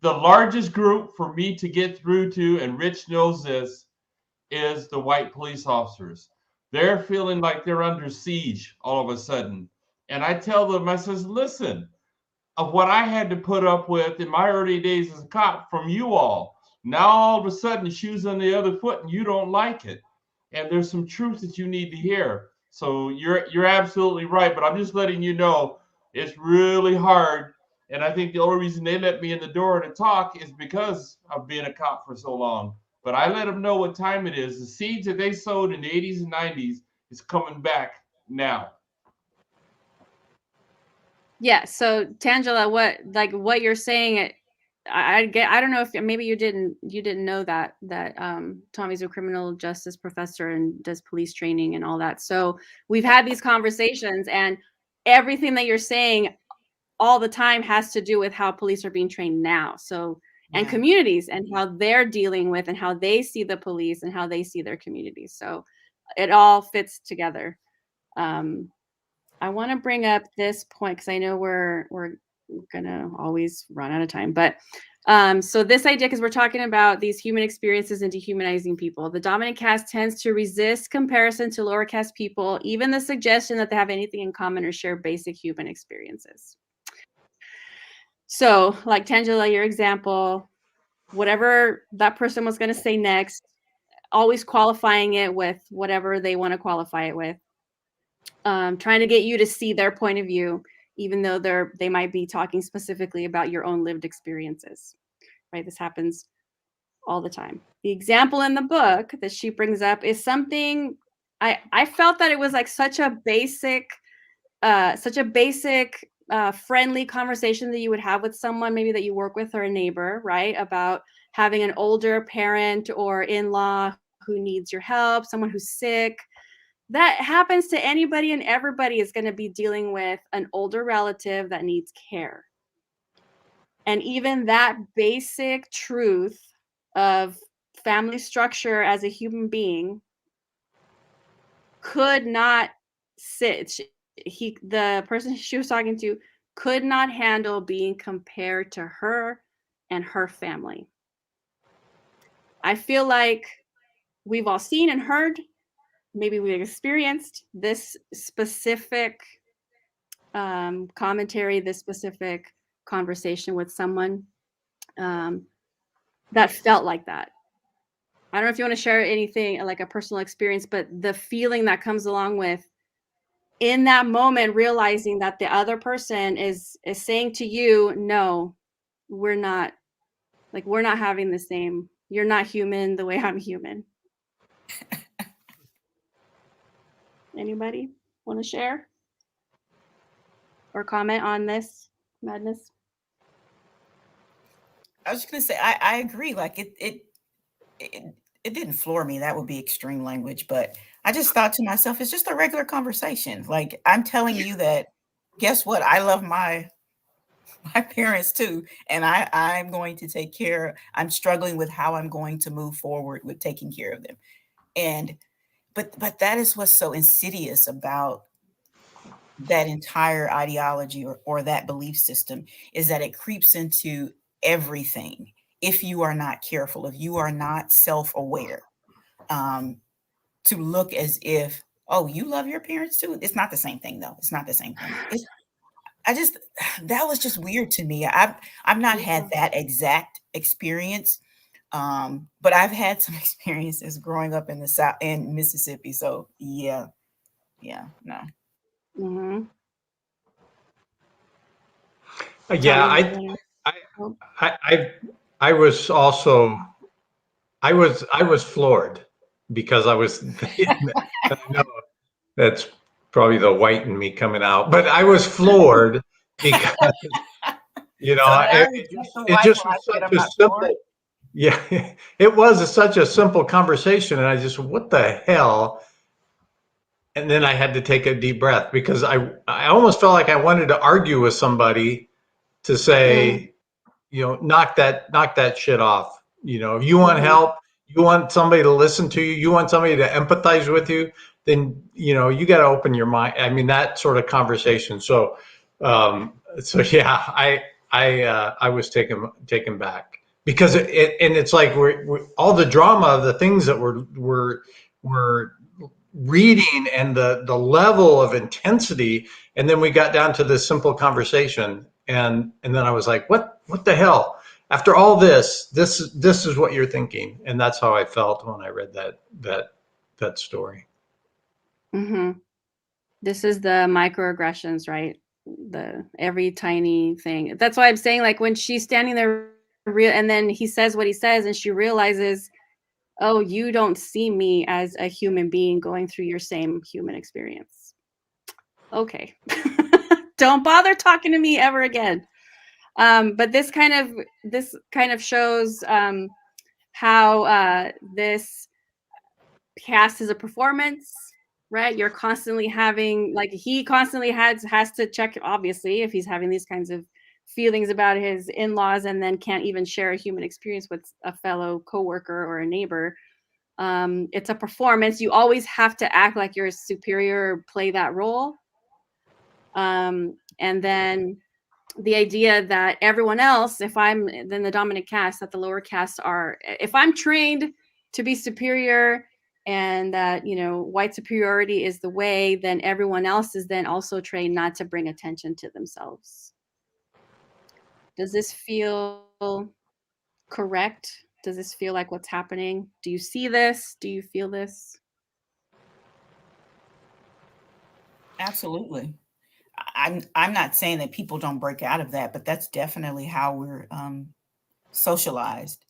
The largest group for me to get through to, and Rich knows this, is the white police officers. They're feeling like they're under siege all of a sudden. And I tell them, I says, listen, of what I had to put up with in my early days as a cop from you all, now all of a sudden shoes on the other foot and you don't like it. And there's some truth that you need to hear. So you're absolutely right. But I'm just letting you know it's really hard. And I think the only reason they let me in the door to talk is because of being a cop for so long. But I let them know what time it is. The seeds that they sowed in the 80s and 90s is coming back now. Yeah. So Tangelia, what you're saying, I don't know if maybe you didn't know that Tommy's a criminal justice professor and does police training and all that. So we've had these conversations, and everything that you're saying all the time has to do with how police are being trained now. So, and communities, and how they're dealing with, and how they see the police, and how they see their communities. So it all fits together. I want to bring up this point because I know we're gonna always run out of time, but so this idea, because we're talking about these human experiences and dehumanizing people, the dominant caste tends to resist comparison to lower caste people, even the suggestion that they have anything in common or share basic human experiences. So, like Tangelia, your example, whatever that person was going to say next, always qualifying it with whatever they want to qualify it with, trying to get you to see their point of view, even though they might be talking specifically about your own lived experiences, right? This happens all the time. The example in the book that she brings up is something I felt that it was like such a basic, friendly conversation that you would have with someone maybe that you work with or a neighbor, right? About having an older parent or in-law who needs your help, someone who's sick. That happens to anybody, and everybody is going to be dealing with an older relative that needs care. And even that basic truth of family structure as a human being could not sit. The person she was talking to could not handle being compared to her and her family. I feel like we've all seen and heard, maybe we've experienced this specific commentary, this specific conversation with someone that felt like that. I don't know if you want to share anything like a personal experience, but the feeling that comes along with in that moment, realizing that the other person is saying to you, no, we're not having the same, you're not human the way I'm human. Anybody want to share or comment on this madness? I was just going to say, I agree. Like it didn't floor me. That would be extreme language, but I just thought to myself, it's just a regular conversation. Like, I'm telling you that, guess what? I love my parents too. And I'm going to take care. I'm struggling with how I'm going to move forward with taking care of them. But that is what's so insidious about that entire ideology or that belief system, is that it creeps into everything. If you are not careful, if you are not self-aware, to look as if, oh, you love your parents too. It's not the same thing though. It's not the same thing. That was just weird to me. I've not had that exact experience. But I've had some experiences growing up in the South, in Mississippi. So yeah, no. Mm-hmm. Yeah, I was also, I was floored because I was, I know that's probably the white in me coming out, but I was floored because, you know, So it just was such a simple, yeah, it was such a simple conversation. And I just, what the hell? And then I had to take a deep breath because I almost felt like I wanted to argue with somebody to say, you know, knock that shit off. You know, if you want help, you want somebody to listen to you, you want somebody to empathize with you, then, you know, you got to open your mind. I mean, that sort of conversation. So, yeah, I was taken back because it's like we're all the drama of the things that we're reading and the level of intensity, and then we got down to this simple conversation, and then I was like, what the hell? After all this is what you're thinking. And that's how I felt when I read that story. Mm-hmm. This is the microaggressions, right? The every tiny thing. That's why I'm saying, like, when she's standing there and then he says what he says and she realizes, oh, you don't see me as a human being going through your same human experience. Okay. Don't bother talking to me ever again. But this kind of shows how this Caste is a performance, right? You're constantly having, like, he constantly has to check, obviously, if he's having these kinds of feelings about his in-laws and then can't even share a human experience with a fellow coworker or a neighbor. It's a performance. You always have to act like you're superior, play that role. And then the idea that everyone else, if I'm then the dominant caste, that the lower castes are, if I'm trained to be superior and that, you know, white superiority is the way, then everyone else is then also trained not to bring attention to themselves. Does this feel correct Does this feel like what's happening? Do you see this? Do you feel this? Absolutely. I'm not saying that people don't break out of that, but that's definitely how we're socialized.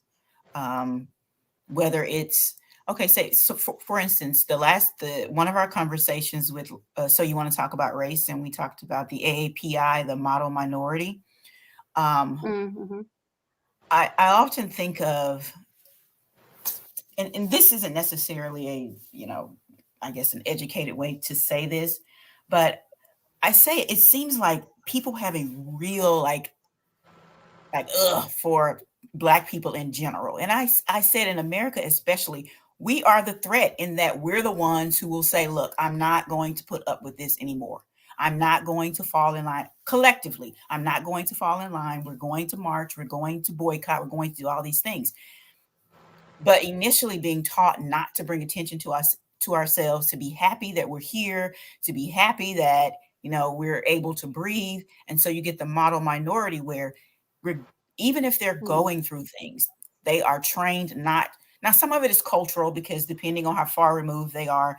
Whether it's okay, say so for instance, one of our conversations with so you want to talk about race, and we talked about the AAPI, the model minority. Mm-hmm. I often think of, and this isn't necessarily a, I guess an educated way to say this, but I say it seems like people have a real like ugh for Black people in general. And I said in America especially, we are the threat in that we're the ones who will say, look, I'm not going to put up with this anymore. I'm not going to fall in line collectively. I'm not going to fall in line. We're going to march. We're going to boycott. We're going to do all these things. But initially being taught not to bring attention to us, to ourselves, to be happy that we're here, to be happy that, we're able to breathe. And so you get the model minority where even if they're going through things, they are trained not. Now, some of it is cultural because depending on how far removed they are,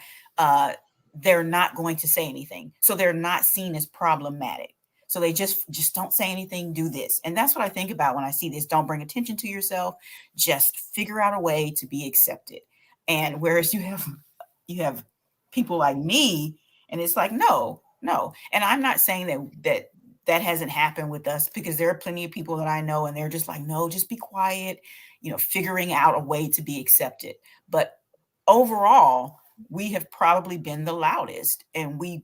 they're not going to say anything. So they're not seen as problematic. So they just don't say anything, do this. And that's what I think about when I see this. Don't bring attention to yourself. Just figure out a way to be accepted. And whereas you have people like me, and it's like, no. And I'm not saying that hasn't happened with us, because there are plenty of people that I know and they're just like, no, just be quiet, figuring out a way to be accepted. But overall, we have probably been the loudest, and we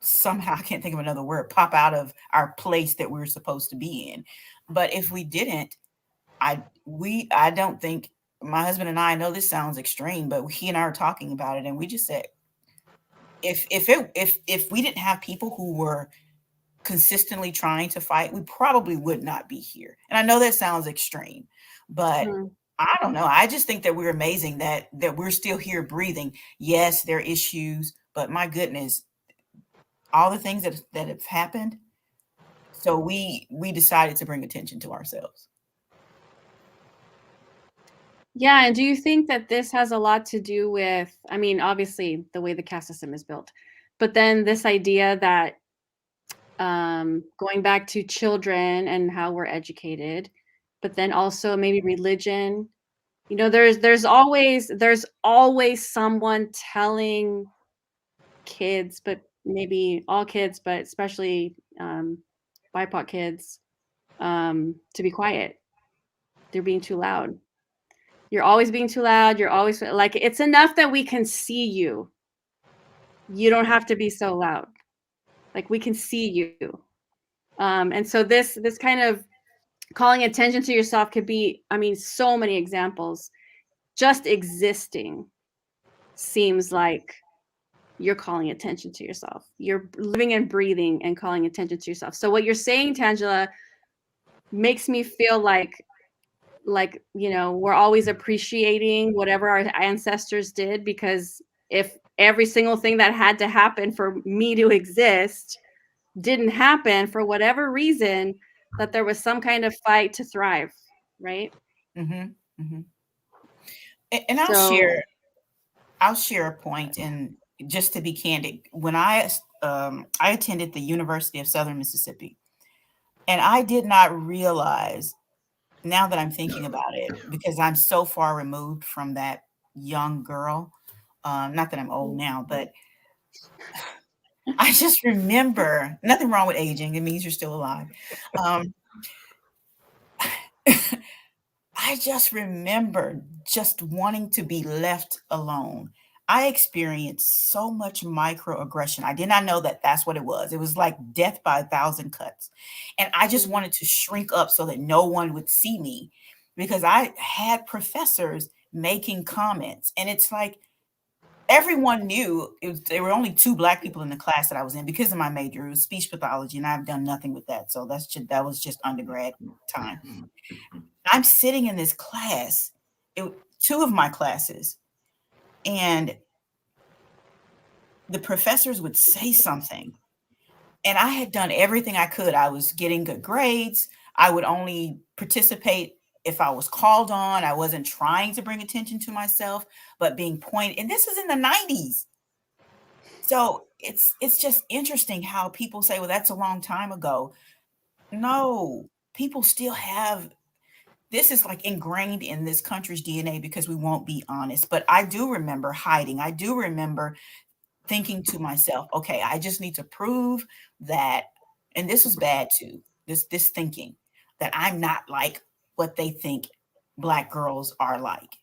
somehow, I can't think of another word, pop out of our place that we're supposed to be in. But if we didn't, I don't think, my husband and I know this sounds extreme, but he and I are talking about it, and we just said, if we didn't have people who were consistently trying to fight, we probably would not be here. And I know that sounds extreme, but I don't know. I just think that we're amazing that we're still here breathing. Yes, there are issues, but my goodness, all the things that have happened. So we decided to bring attention to ourselves. Yeah. And do you think that this has a lot to do with, I mean, obviously the way the caste system is built, but then this idea that going back to children and how we're educated, but then also maybe religion, there's always someone telling kids, but maybe all kids, but especially BIPOC kids, to be quiet. They're being too loud. You're always being too loud. You're always like, it's enough that we can see you. You don't have to be so loud. Like, we can see you. And so this kind of calling attention to yourself could be, I mean, so many examples. Just existing seems like you're calling attention to yourself. You're living and breathing and calling attention to yourself. So what you're saying, Tangelia, makes me feel like we're always appreciating whatever our ancestors did, because if every single thing that had to happen for me to exist didn't happen for whatever reason, that there was some kind of fight to thrive, right? And I'll share a point, and just to be candid, when I attended the University of Southern Mississippi, and I did not realize, now that I'm thinking about it, because I'm so far removed from that young girl, not that I'm old now, but I just remember, nothing wrong with aging, it means you're still alive. I just remember just wanting to be left alone. I experienced so much microaggression. I did not know that that's what it was. It was like death by 1,000 cuts. And I just wanted to shrink up so that no one would see me, because I had professors making comments. And it's like, everyone knew there were only 2 Black people in the class that I was in because of my major. It was speech pathology, and I've done nothing with that. So that was just undergrad time. I'm sitting in this class, 2 of my classes, and the professors would say something, and I had done everything I could. I was getting good grades. I would only participate if I was called on, I wasn't trying to bring attention to myself, but being pointed. And this was in the 90s. So it's just interesting how people say, well, that's a long time ago. No, people still have, this is like ingrained in this country's DNA because we won't be honest. But I do remember hiding. I do remember thinking to myself, okay, I just need to prove that, and this was bad too, this thinking that I'm not like what they think Black girls are like.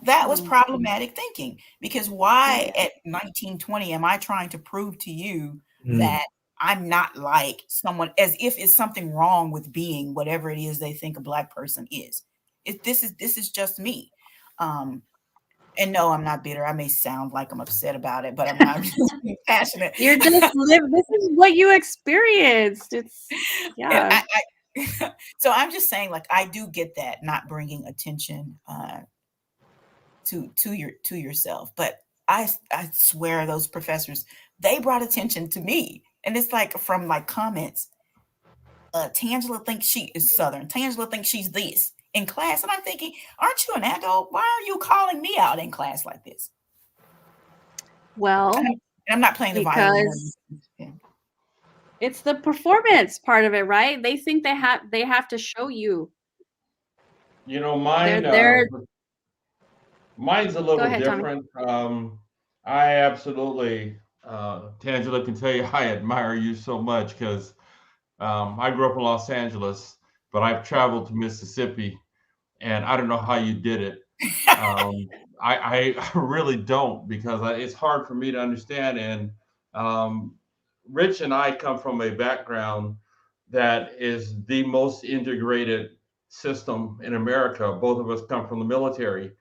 That was problematic thinking, because why at 19, 20 am I trying to prove to you that I'm not like someone, as if it's something wrong with being whatever it is they think a Black person is. This is just me. And no, I'm not bitter. I may sound like I'm upset about it, but I'm not really passionate. You're just living. This is what you experienced. It's So I'm just saying, like, I do get that, not bringing attention to yourself. But I swear those professors, they brought attention to me. And it's like from like comments, Tangela thinks she is Southern. Tangela thinks she's this in class. And I'm thinking, aren't you an adult? Why are you calling me out in class like this? Well, and I'm not playing the violin. It's the performance part of it, right? They think they have to show you. You know, mine's a little different. I absolutely, Tangela can tell you, I admire you so much because I grew up in Los Angeles, but I've traveled to Mississippi, and I don't know how you did it. I really don't, because it's hard for me to understand. And Rich and I come from a background that is the most integrated system in America. Both of us come from the military,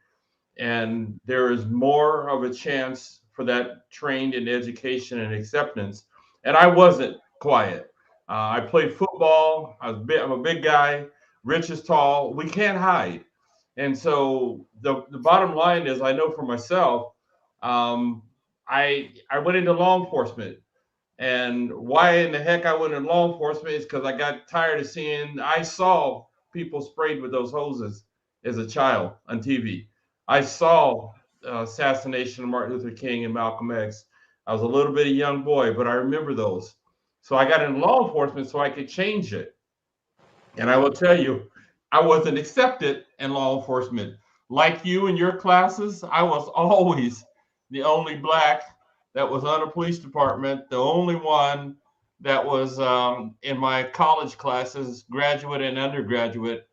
and there is more of a chance for that trained in education and acceptance. And I wasn't quiet. I played football. I'm a big guy. Rich is tall. We can't hide. And so the bottom line is, I know for myself, I went into law enforcement. And why in the heck I went in law enforcement is because I got tired of I saw people sprayed with those hoses as a child on TV. I saw assassination of Martin Luther King and Malcolm X. I was a little bit of a young boy, but I remember those. So I got in law enforcement so I could change it. And I will tell you, I wasn't accepted in law enforcement. Like you in your classes, I was always the only Black that was on a police department, the only one that was in my college classes, graduate and undergraduate.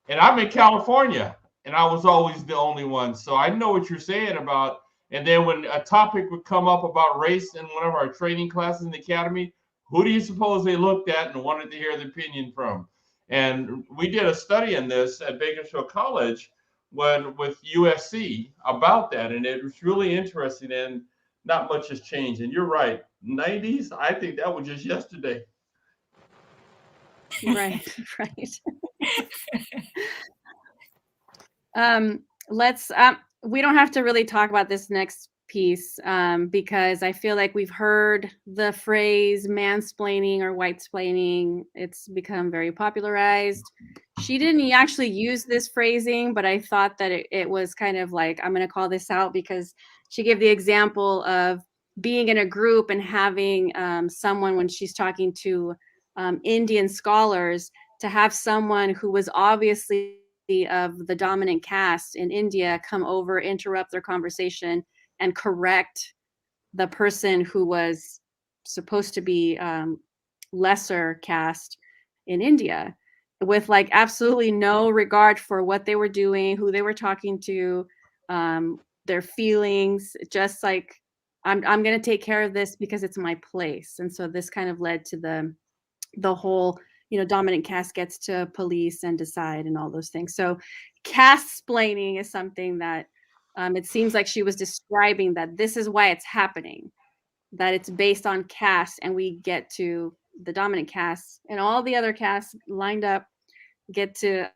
And I'm in California, and I was always the only one. So I know what you're saying about, and then when a topic would come up about race in one of our training classes in the academy, who do you suppose they looked at and wanted to hear the opinion from? And we did a study in this at Bakersfield College with USC about that, and it was really interesting, and not much has changed. And you're right, 90s, I think that was just yesterday. Right. We don't have to really talk about this next piece because I feel like we've heard the phrase mansplaining or whitesplaining. It's become very popularized. She didn't actually use this phrasing, but I thought that it was kind of like, I'm going to call this out because she gave the example of being in a group and having someone, when she's talking to Indian scholars, to have someone who was obviously of the dominant caste in India come over, interrupt their conversation, and correct the person who was supposed to be lesser caste in India, with like absolutely no regard for what they were doing, who they were talking to, their feelings, just like, I'm going to take care of this because it's my place. And so this kind of led to the whole, dominant caste gets to police and decide and all those things. So caste-splaining is something that it seems like she was describing, that this is why it's happening, that it's based on caste, and we get to the dominant caste and all the other castes lined up, get to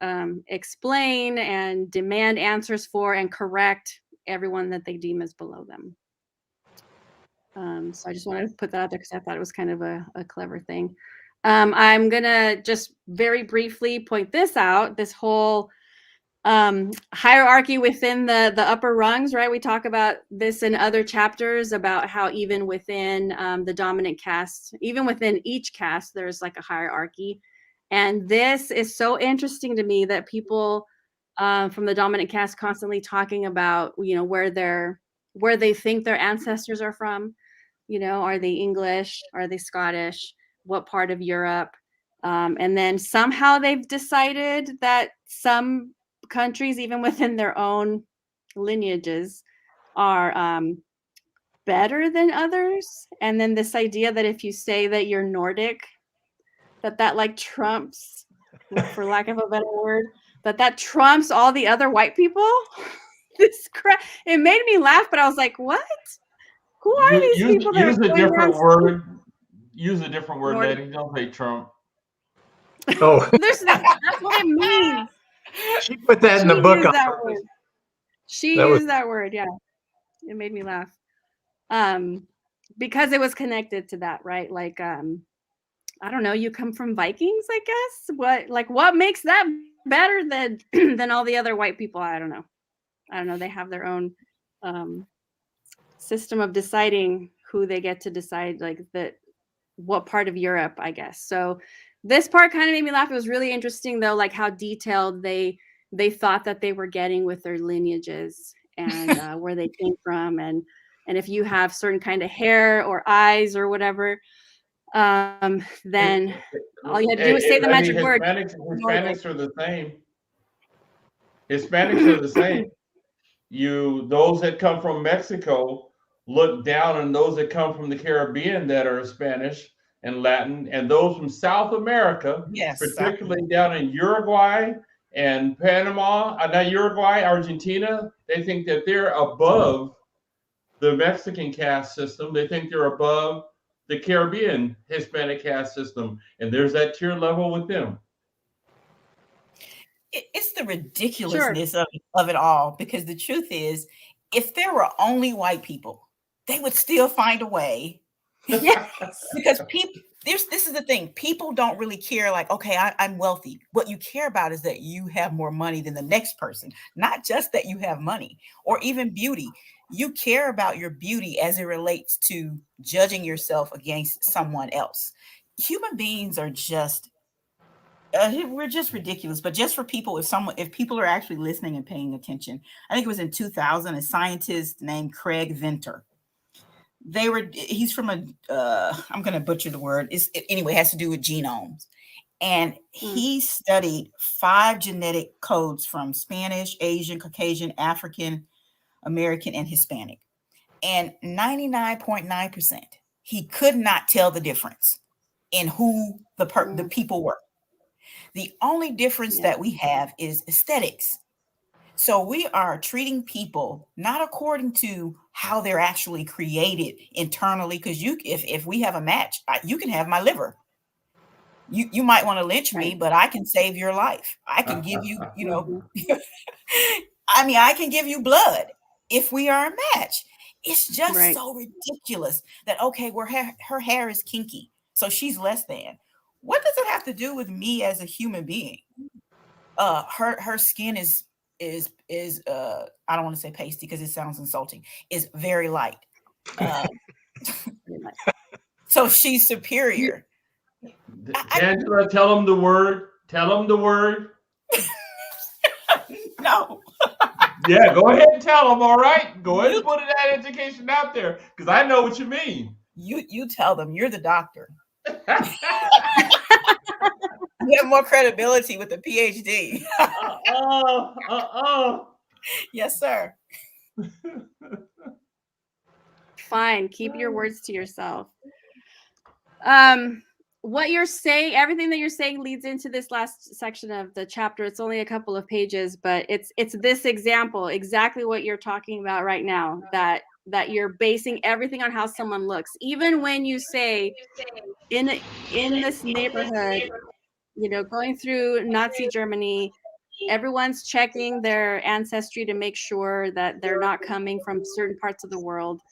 explain and demand answers for and correct everyone that they deem as below them. So I just wanted to put that out there because I thought it was kind of a clever thing. I'm going to just very briefly point this out, this whole hierarchy within the upper rungs, right? We talk about this in other chapters about how even within the dominant caste, even within each caste, there's like a hierarchy. And this is so interesting to me that people from the dominant caste constantly talking about, where they think their ancestors are from. Are they English? Are they Scottish? What part of Europe? And then somehow they've decided that some countries, even within their own lineages, are better than others. And then this idea that if you say that you're Nordic, that like trumps, for lack of a better word, that trumps all the other white people. This crap, it made me laugh, but I was like, what? Who are these people that use are a going different around word? Use a different word, Nordic. lady. Don't say Trump. Oh, That's what it means. she put that in the book. Used On that purpose. word. She That was- used that word. Yeah, it made me laugh. Because it was connected to that, right? Like, I don't know. You come from Vikings, I guess. What makes that better than all the other white people? I don't know. They have their own system of deciding who they get to decide, like what part of Europe, I guess. So this part kind of made me laugh. It was really interesting though, like how detailed they thought that they were getting with their lineages and where they came from, and if you have certain kind of hair or eyes or whatever, then all you had to do was say the magic word. Hispanics are the same. Hispanics are the same. Those that come from Mexico look down on those that come from the Caribbean that are Spanish and Latin, and those from South America, Yes, particularly down in Uruguay and Panama, not Uruguay, Argentina. They think that they're above the Mexican caste system. They think they're above the Caribbean Hispanic caste system, and there's that tier level with them. It's the ridiculousness of it all, because the truth is, if there were only white people, they would still find a way. Yes. Because this is the thing. People don't really care, like, okay, I'm wealthy. What you care about is that you have more money than the next person, not just that you have money or even beauty. You care about your beauty as it relates to judging yourself against someone else. Human beings are just we're just ridiculous. But just for people, if people are actually listening and paying attention, I think it was in 2000, a scientist named Craig Venter. He's from I'm going to butcher the word. It has to do with genomes. And he studied 5 genetic codes from Spanish, Asian, Caucasian, African, American, and Hispanic. And 99.9%, he could not tell the difference in who the people were. The only difference that we have is aesthetics. So we are treating people not according to how they're actually created internally. Because if we have a match, you can have my liver. You might want to lynch me, but I can save your life. I can give you, I can give you blood if we are a match. It's just so ridiculous that, okay, her hair is kinky, so she's less than. What does it have to do with me as a human being? Her skin is I don't want to say pasty because it sounds insulting, is very light. So she's superior. Angela, tell them the word. Tell them the word. No. Yeah, go ahead and tell them. All right, go ahead and put that education out there, because I know what you mean. You tell them. You're the doctor. You have more credibility with a PhD. Yes, sir. Fine. Keep your words to yourself. What you're saying, everything that you're saying leads into this last section of the chapter. It's only a couple of pages, but it's this example, exactly what you're talking about right now, that you're basing everything on how someone looks. Even when you say in this neighborhood, going through Nazi Germany, everyone's checking their ancestry to make sure that they're not coming from certain parts of the world.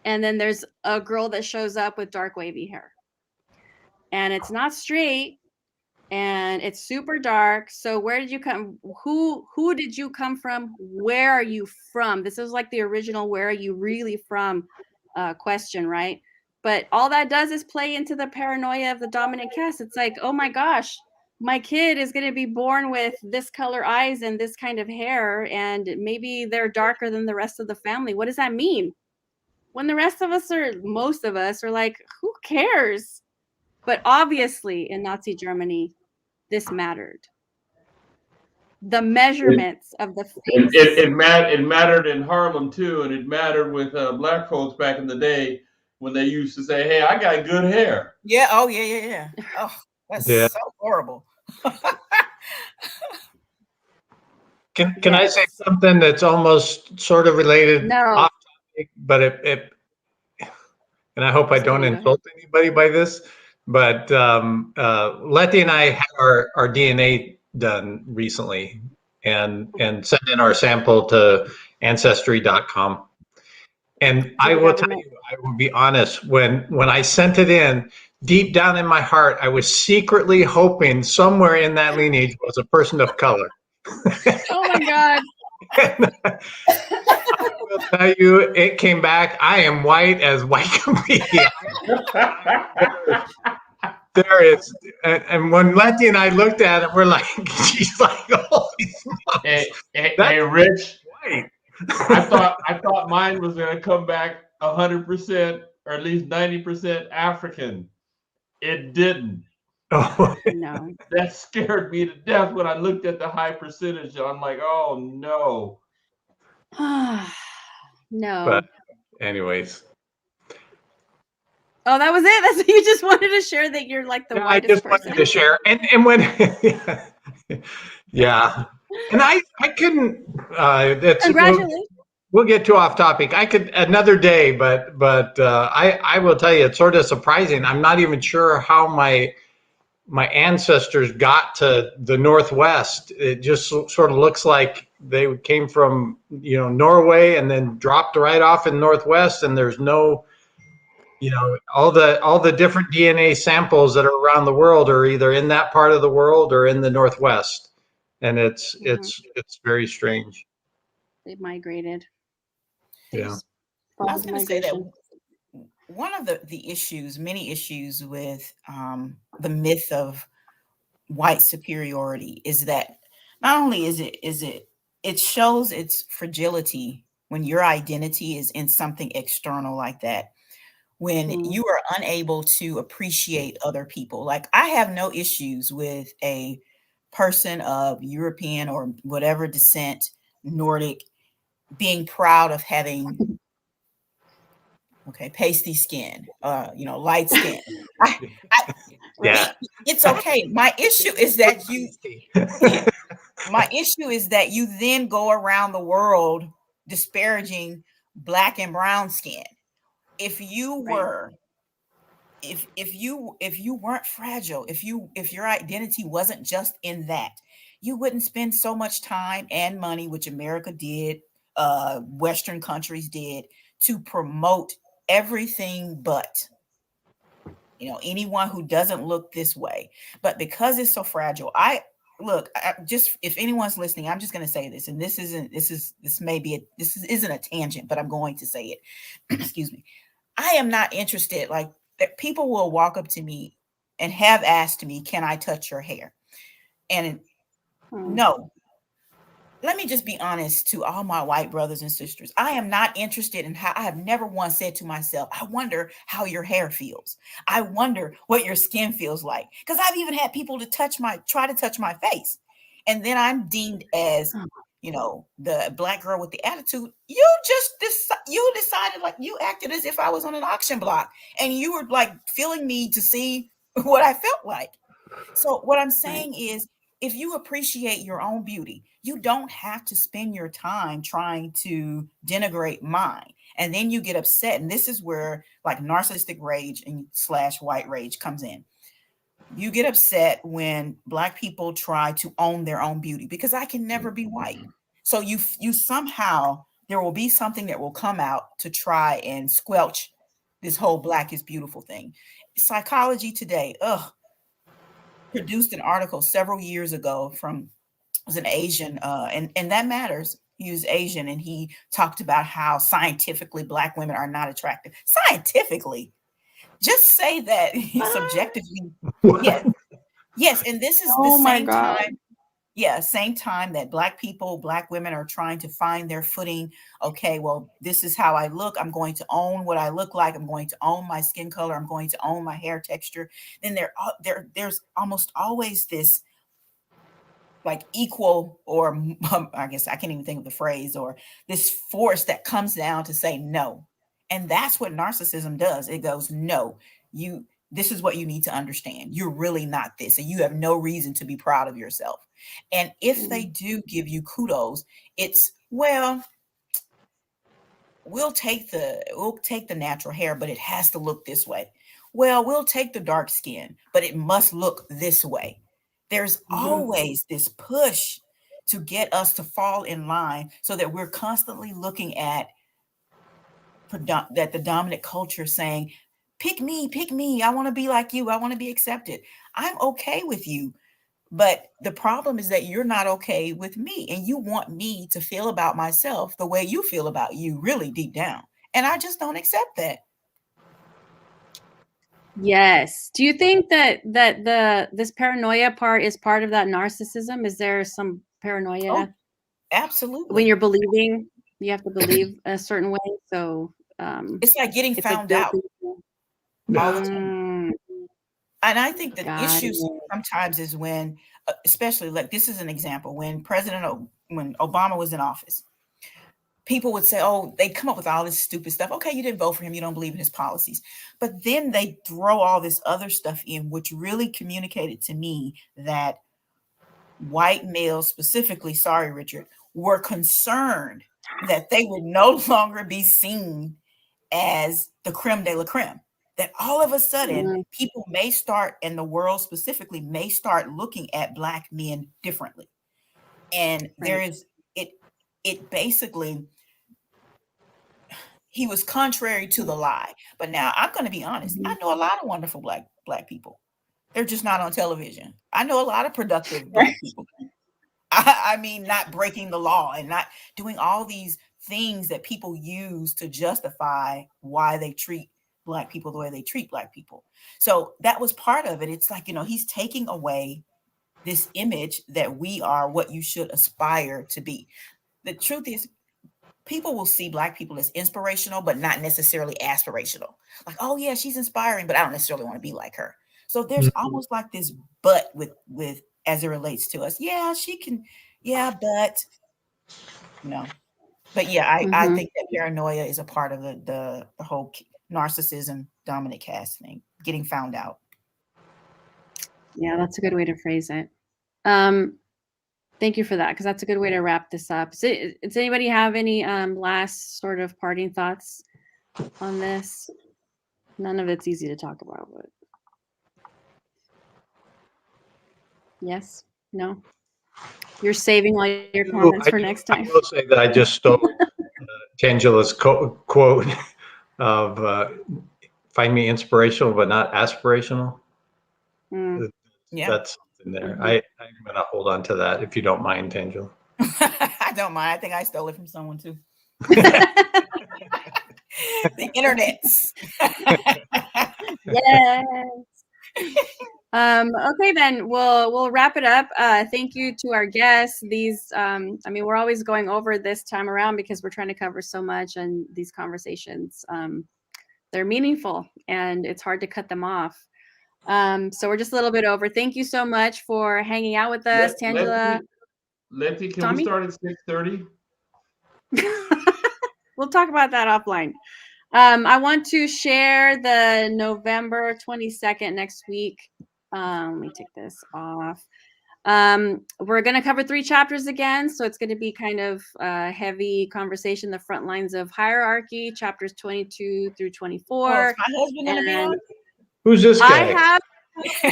And then there's a girl that shows up with dark wavy hair. And it's not straight, and it's super dark. So where did you come? Who did you come from? Where are you from? This is like the original "Where are you really from?" question, right? But all that does is play into the paranoia of the dominant caste. It's like, oh my gosh, my kid is going to be born with this color eyes and this kind of hair, and maybe they're darker than the rest of the family. What does that mean? When the rest of us, or most of us, are like, who cares? But obviously in Nazi Germany, this mattered. The measurements of the face. It mattered in Harlem too, and it mattered with black folks back in the day when they used to say, "Hey, I got good hair." Yeah. Oh, yeah. Oh, that's so horrible. Can I say something that's almost sort of related? No. Off topic, but and I hope I don't insult anybody by this, but Letty and I had our DNA done recently and sent in our sample to ancestry.com. And I will tell you, I will be honest, when I sent it in, deep down in my heart, I was secretly hoping somewhere in that lineage was a person of color. Oh my God. I will tell you, it came back. I am white as white can be. There is, and when Letty and I looked at it, we're like, she's like, holy smokes. Hey, Rich, white. I thought mine was going to come back 100% or at least 90% African. It didn't. Oh. No. That scared me to death when I looked at the high percentage. I'm like, oh no. No. But anyways. Oh, that was it. That's you just wanted to share that you're like the whitest person. I just wanted to share, and when, yeah, and I couldn't. Congratulations. We'll get too off topic. I could another day, but I will tell you, it's sort of surprising. I'm not even sure how my ancestors got to the Northwest. It just sort of looks like they came from Norway and then dropped right off in Northwest, and there's no. All the different DNA samples that are around the world are either in that part of the world or in the Northwest, and it's very strange. They've migrated. Yeah, I was going to say that one of many issues with the myth of white superiority is that not only it shows its fragility when your identity is in something external like that. When you are unable to appreciate other people. Like, I have no issues with a person of European or whatever descent, Nordic, being proud of having, pasty skin, light skin. Yeah. It's okay. My issue is that you then go around the world disparaging Black and brown skin. If you were, if you weren't fragile, if your identity wasn't just in that, you wouldn't spend so much time and money, which America did, Western countries did, to promote everything but, anyone who doesn't look this way. But because it's so fragile, if anyone's listening, I'm just going to say this, and this isn't a tangent, but I'm going to say it. Excuse me. I am not interested. Like, that people will walk up to me and have asked me, "Can I touch your hair?" And no, let me just be honest to all my white brothers and sisters. I am not interested in how. I have never once said to myself, "I wonder how your hair feels. I wonder what your skin feels like." Because I've even had people try to touch my face, and then I'm deemed as, the Black girl with the attitude. You decided, like, you acted as if I was on an auction block, and you were like feeling me to see what I felt like. So what I'm saying is, if you appreciate your own beauty, you don't have to spend your time trying to denigrate mine. And then you get upset. And this is where, like, narcissistic rage and / white rage comes in. You get upset when Black people try to own their own beauty, because I can never be white. So you somehow, there will be something that will come out to try and squelch this whole Black is beautiful thing. Psychology today, produced an article several years ago from, it was an Asian, and that matters. He was Asian, and he talked about how scientifically Black women are not attractive. Scientifically, just say that subjectively. Yes, yes, and this is the same time. Yeah, same time that Black people, Black women are trying to find their footing. Okay, well, this is how I look. I'm going to own what I look like. I'm going to own my skin color. I'm going to own my hair texture. Then there's almost always this like equal, or I guess I can't even think of the phrase, or this force that comes down to say no. And that's what narcissism does. It goes, no, this is what you need to understand. You're really not this, and you have no reason to be proud of yourself. And if they do give you kudos, it's, well, we'll take the natural hair, but it has to look this way. Well, we'll take the dark skin, but it must look this way. There's always this push to get us to fall in line, so that we're constantly looking at that the dominant culture saying, pick me. I want to be like you. I want to be accepted. I'm okay with you. But the problem is that you're not okay with me, and you want me to feel about myself the way you feel about you, really deep down. And I just don't accept that. Yes. Do you think that this paranoia part is part of that narcissism? Is there some paranoia? Oh, absolutely. When you're believing, you have to believe a certain way. So it's like getting found out all the time. And I think the issue sometimes is when, especially like this is an example, when when Obama was in office, people would say, oh, they come up with all this stupid stuff. Okay, you didn't vote for him. You don't believe in his policies. But then they throw all this other stuff in, which really communicated to me that white males specifically, sorry, Richard, were concerned that they would no longer be seen as the creme de la creme. That all of a sudden people may start, and the world specifically may start looking at Black men differently. And there is, it basically, he was contrary to the lie. But now I'm going to be honest. I know a lot of wonderful black people. They're just not on television. I know a lot of productive Black people. I mean, not breaking the law and not doing all these things that people use to justify why they treat Black people the way they treat Black people. So that was part of it. It's like, he's taking away this image that we are what you should aspire to be. The truth is, people will see Black people as inspirational, but not necessarily aspirational. Like, oh yeah, she's inspiring, but I don't necessarily want to be like her. So there's almost like this but with as it relates to us. Yeah, she can. Yeah, but no. But yeah, I think that paranoia is a part of the whole narcissism, dominant caste thing, getting found out. Yeah, that's a good way to phrase it. Thank you for that, because that's a good way to wrap this up. Does anybody have any last sort of parting thoughts on this? None of it's easy to talk about, but yes, no. You're saving all your comments for next time. I will say that I just stole Tangela's quote of find me inspirational but not aspirational. Yeah, that's something there. I'm going to hold on to that if you don't mind, Tangela. I don't mind. I think I stole it from someone too. The internets. Yes. Okay, then we'll wrap it up. Thank you to our guests. These, we're always going over this time around because we're trying to cover so much, and these conversations, they're meaningful and it's hard to cut them off. So we're just a little bit over. Thank you so much for hanging out with us, Tangela. Letty, can Tommy? we start at 6:30? We'll talk about that offline. I want to share the November 22nd next week. Let me take this off. We're going to cover 3 chapters again. So it's going to be kind of a heavy conversation, the front lines of hierarchy, chapters 22 through 24. Oh, is my husband going to be on? Who's this guy? I have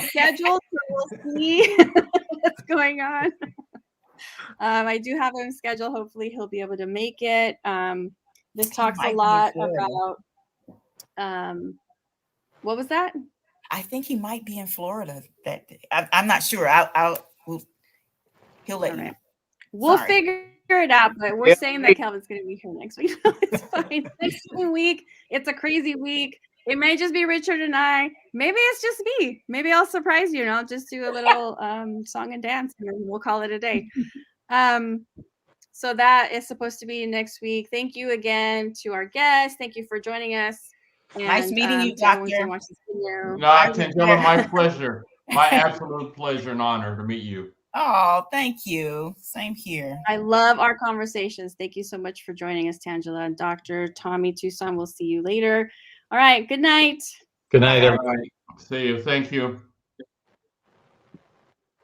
scheduled, so we'll see what's going on. I do have him scheduled. Hopefully he'll be able to make it. This talks a lot about, what was that? I think he might be in Florida that day. I'm not sure. He'll let All you right. know. We'll Sorry. figure it out, but we're saying that Calvin's going to be here next week. It's fine. Next week, it's a crazy week. It may just be Richard and I. Maybe it's just me. Maybe I'll surprise you and I'll just do a little song and dance and we'll call it a day. So that is supposed to be next week. Thank you again to our guests. Thank you for joining us. And, Nice meeting you, to everyone who's Doctor. gonna watch this video. No, Tangelia, my pleasure. My absolute pleasure and honor to meet you. Oh, thank you. Same here. I love our conversations. Thank you so much for joining us, Tangelia and Dr. Tommy Tunson. We'll see you later. All right. Good night. Good night, All everyone. right. See you. Thank you.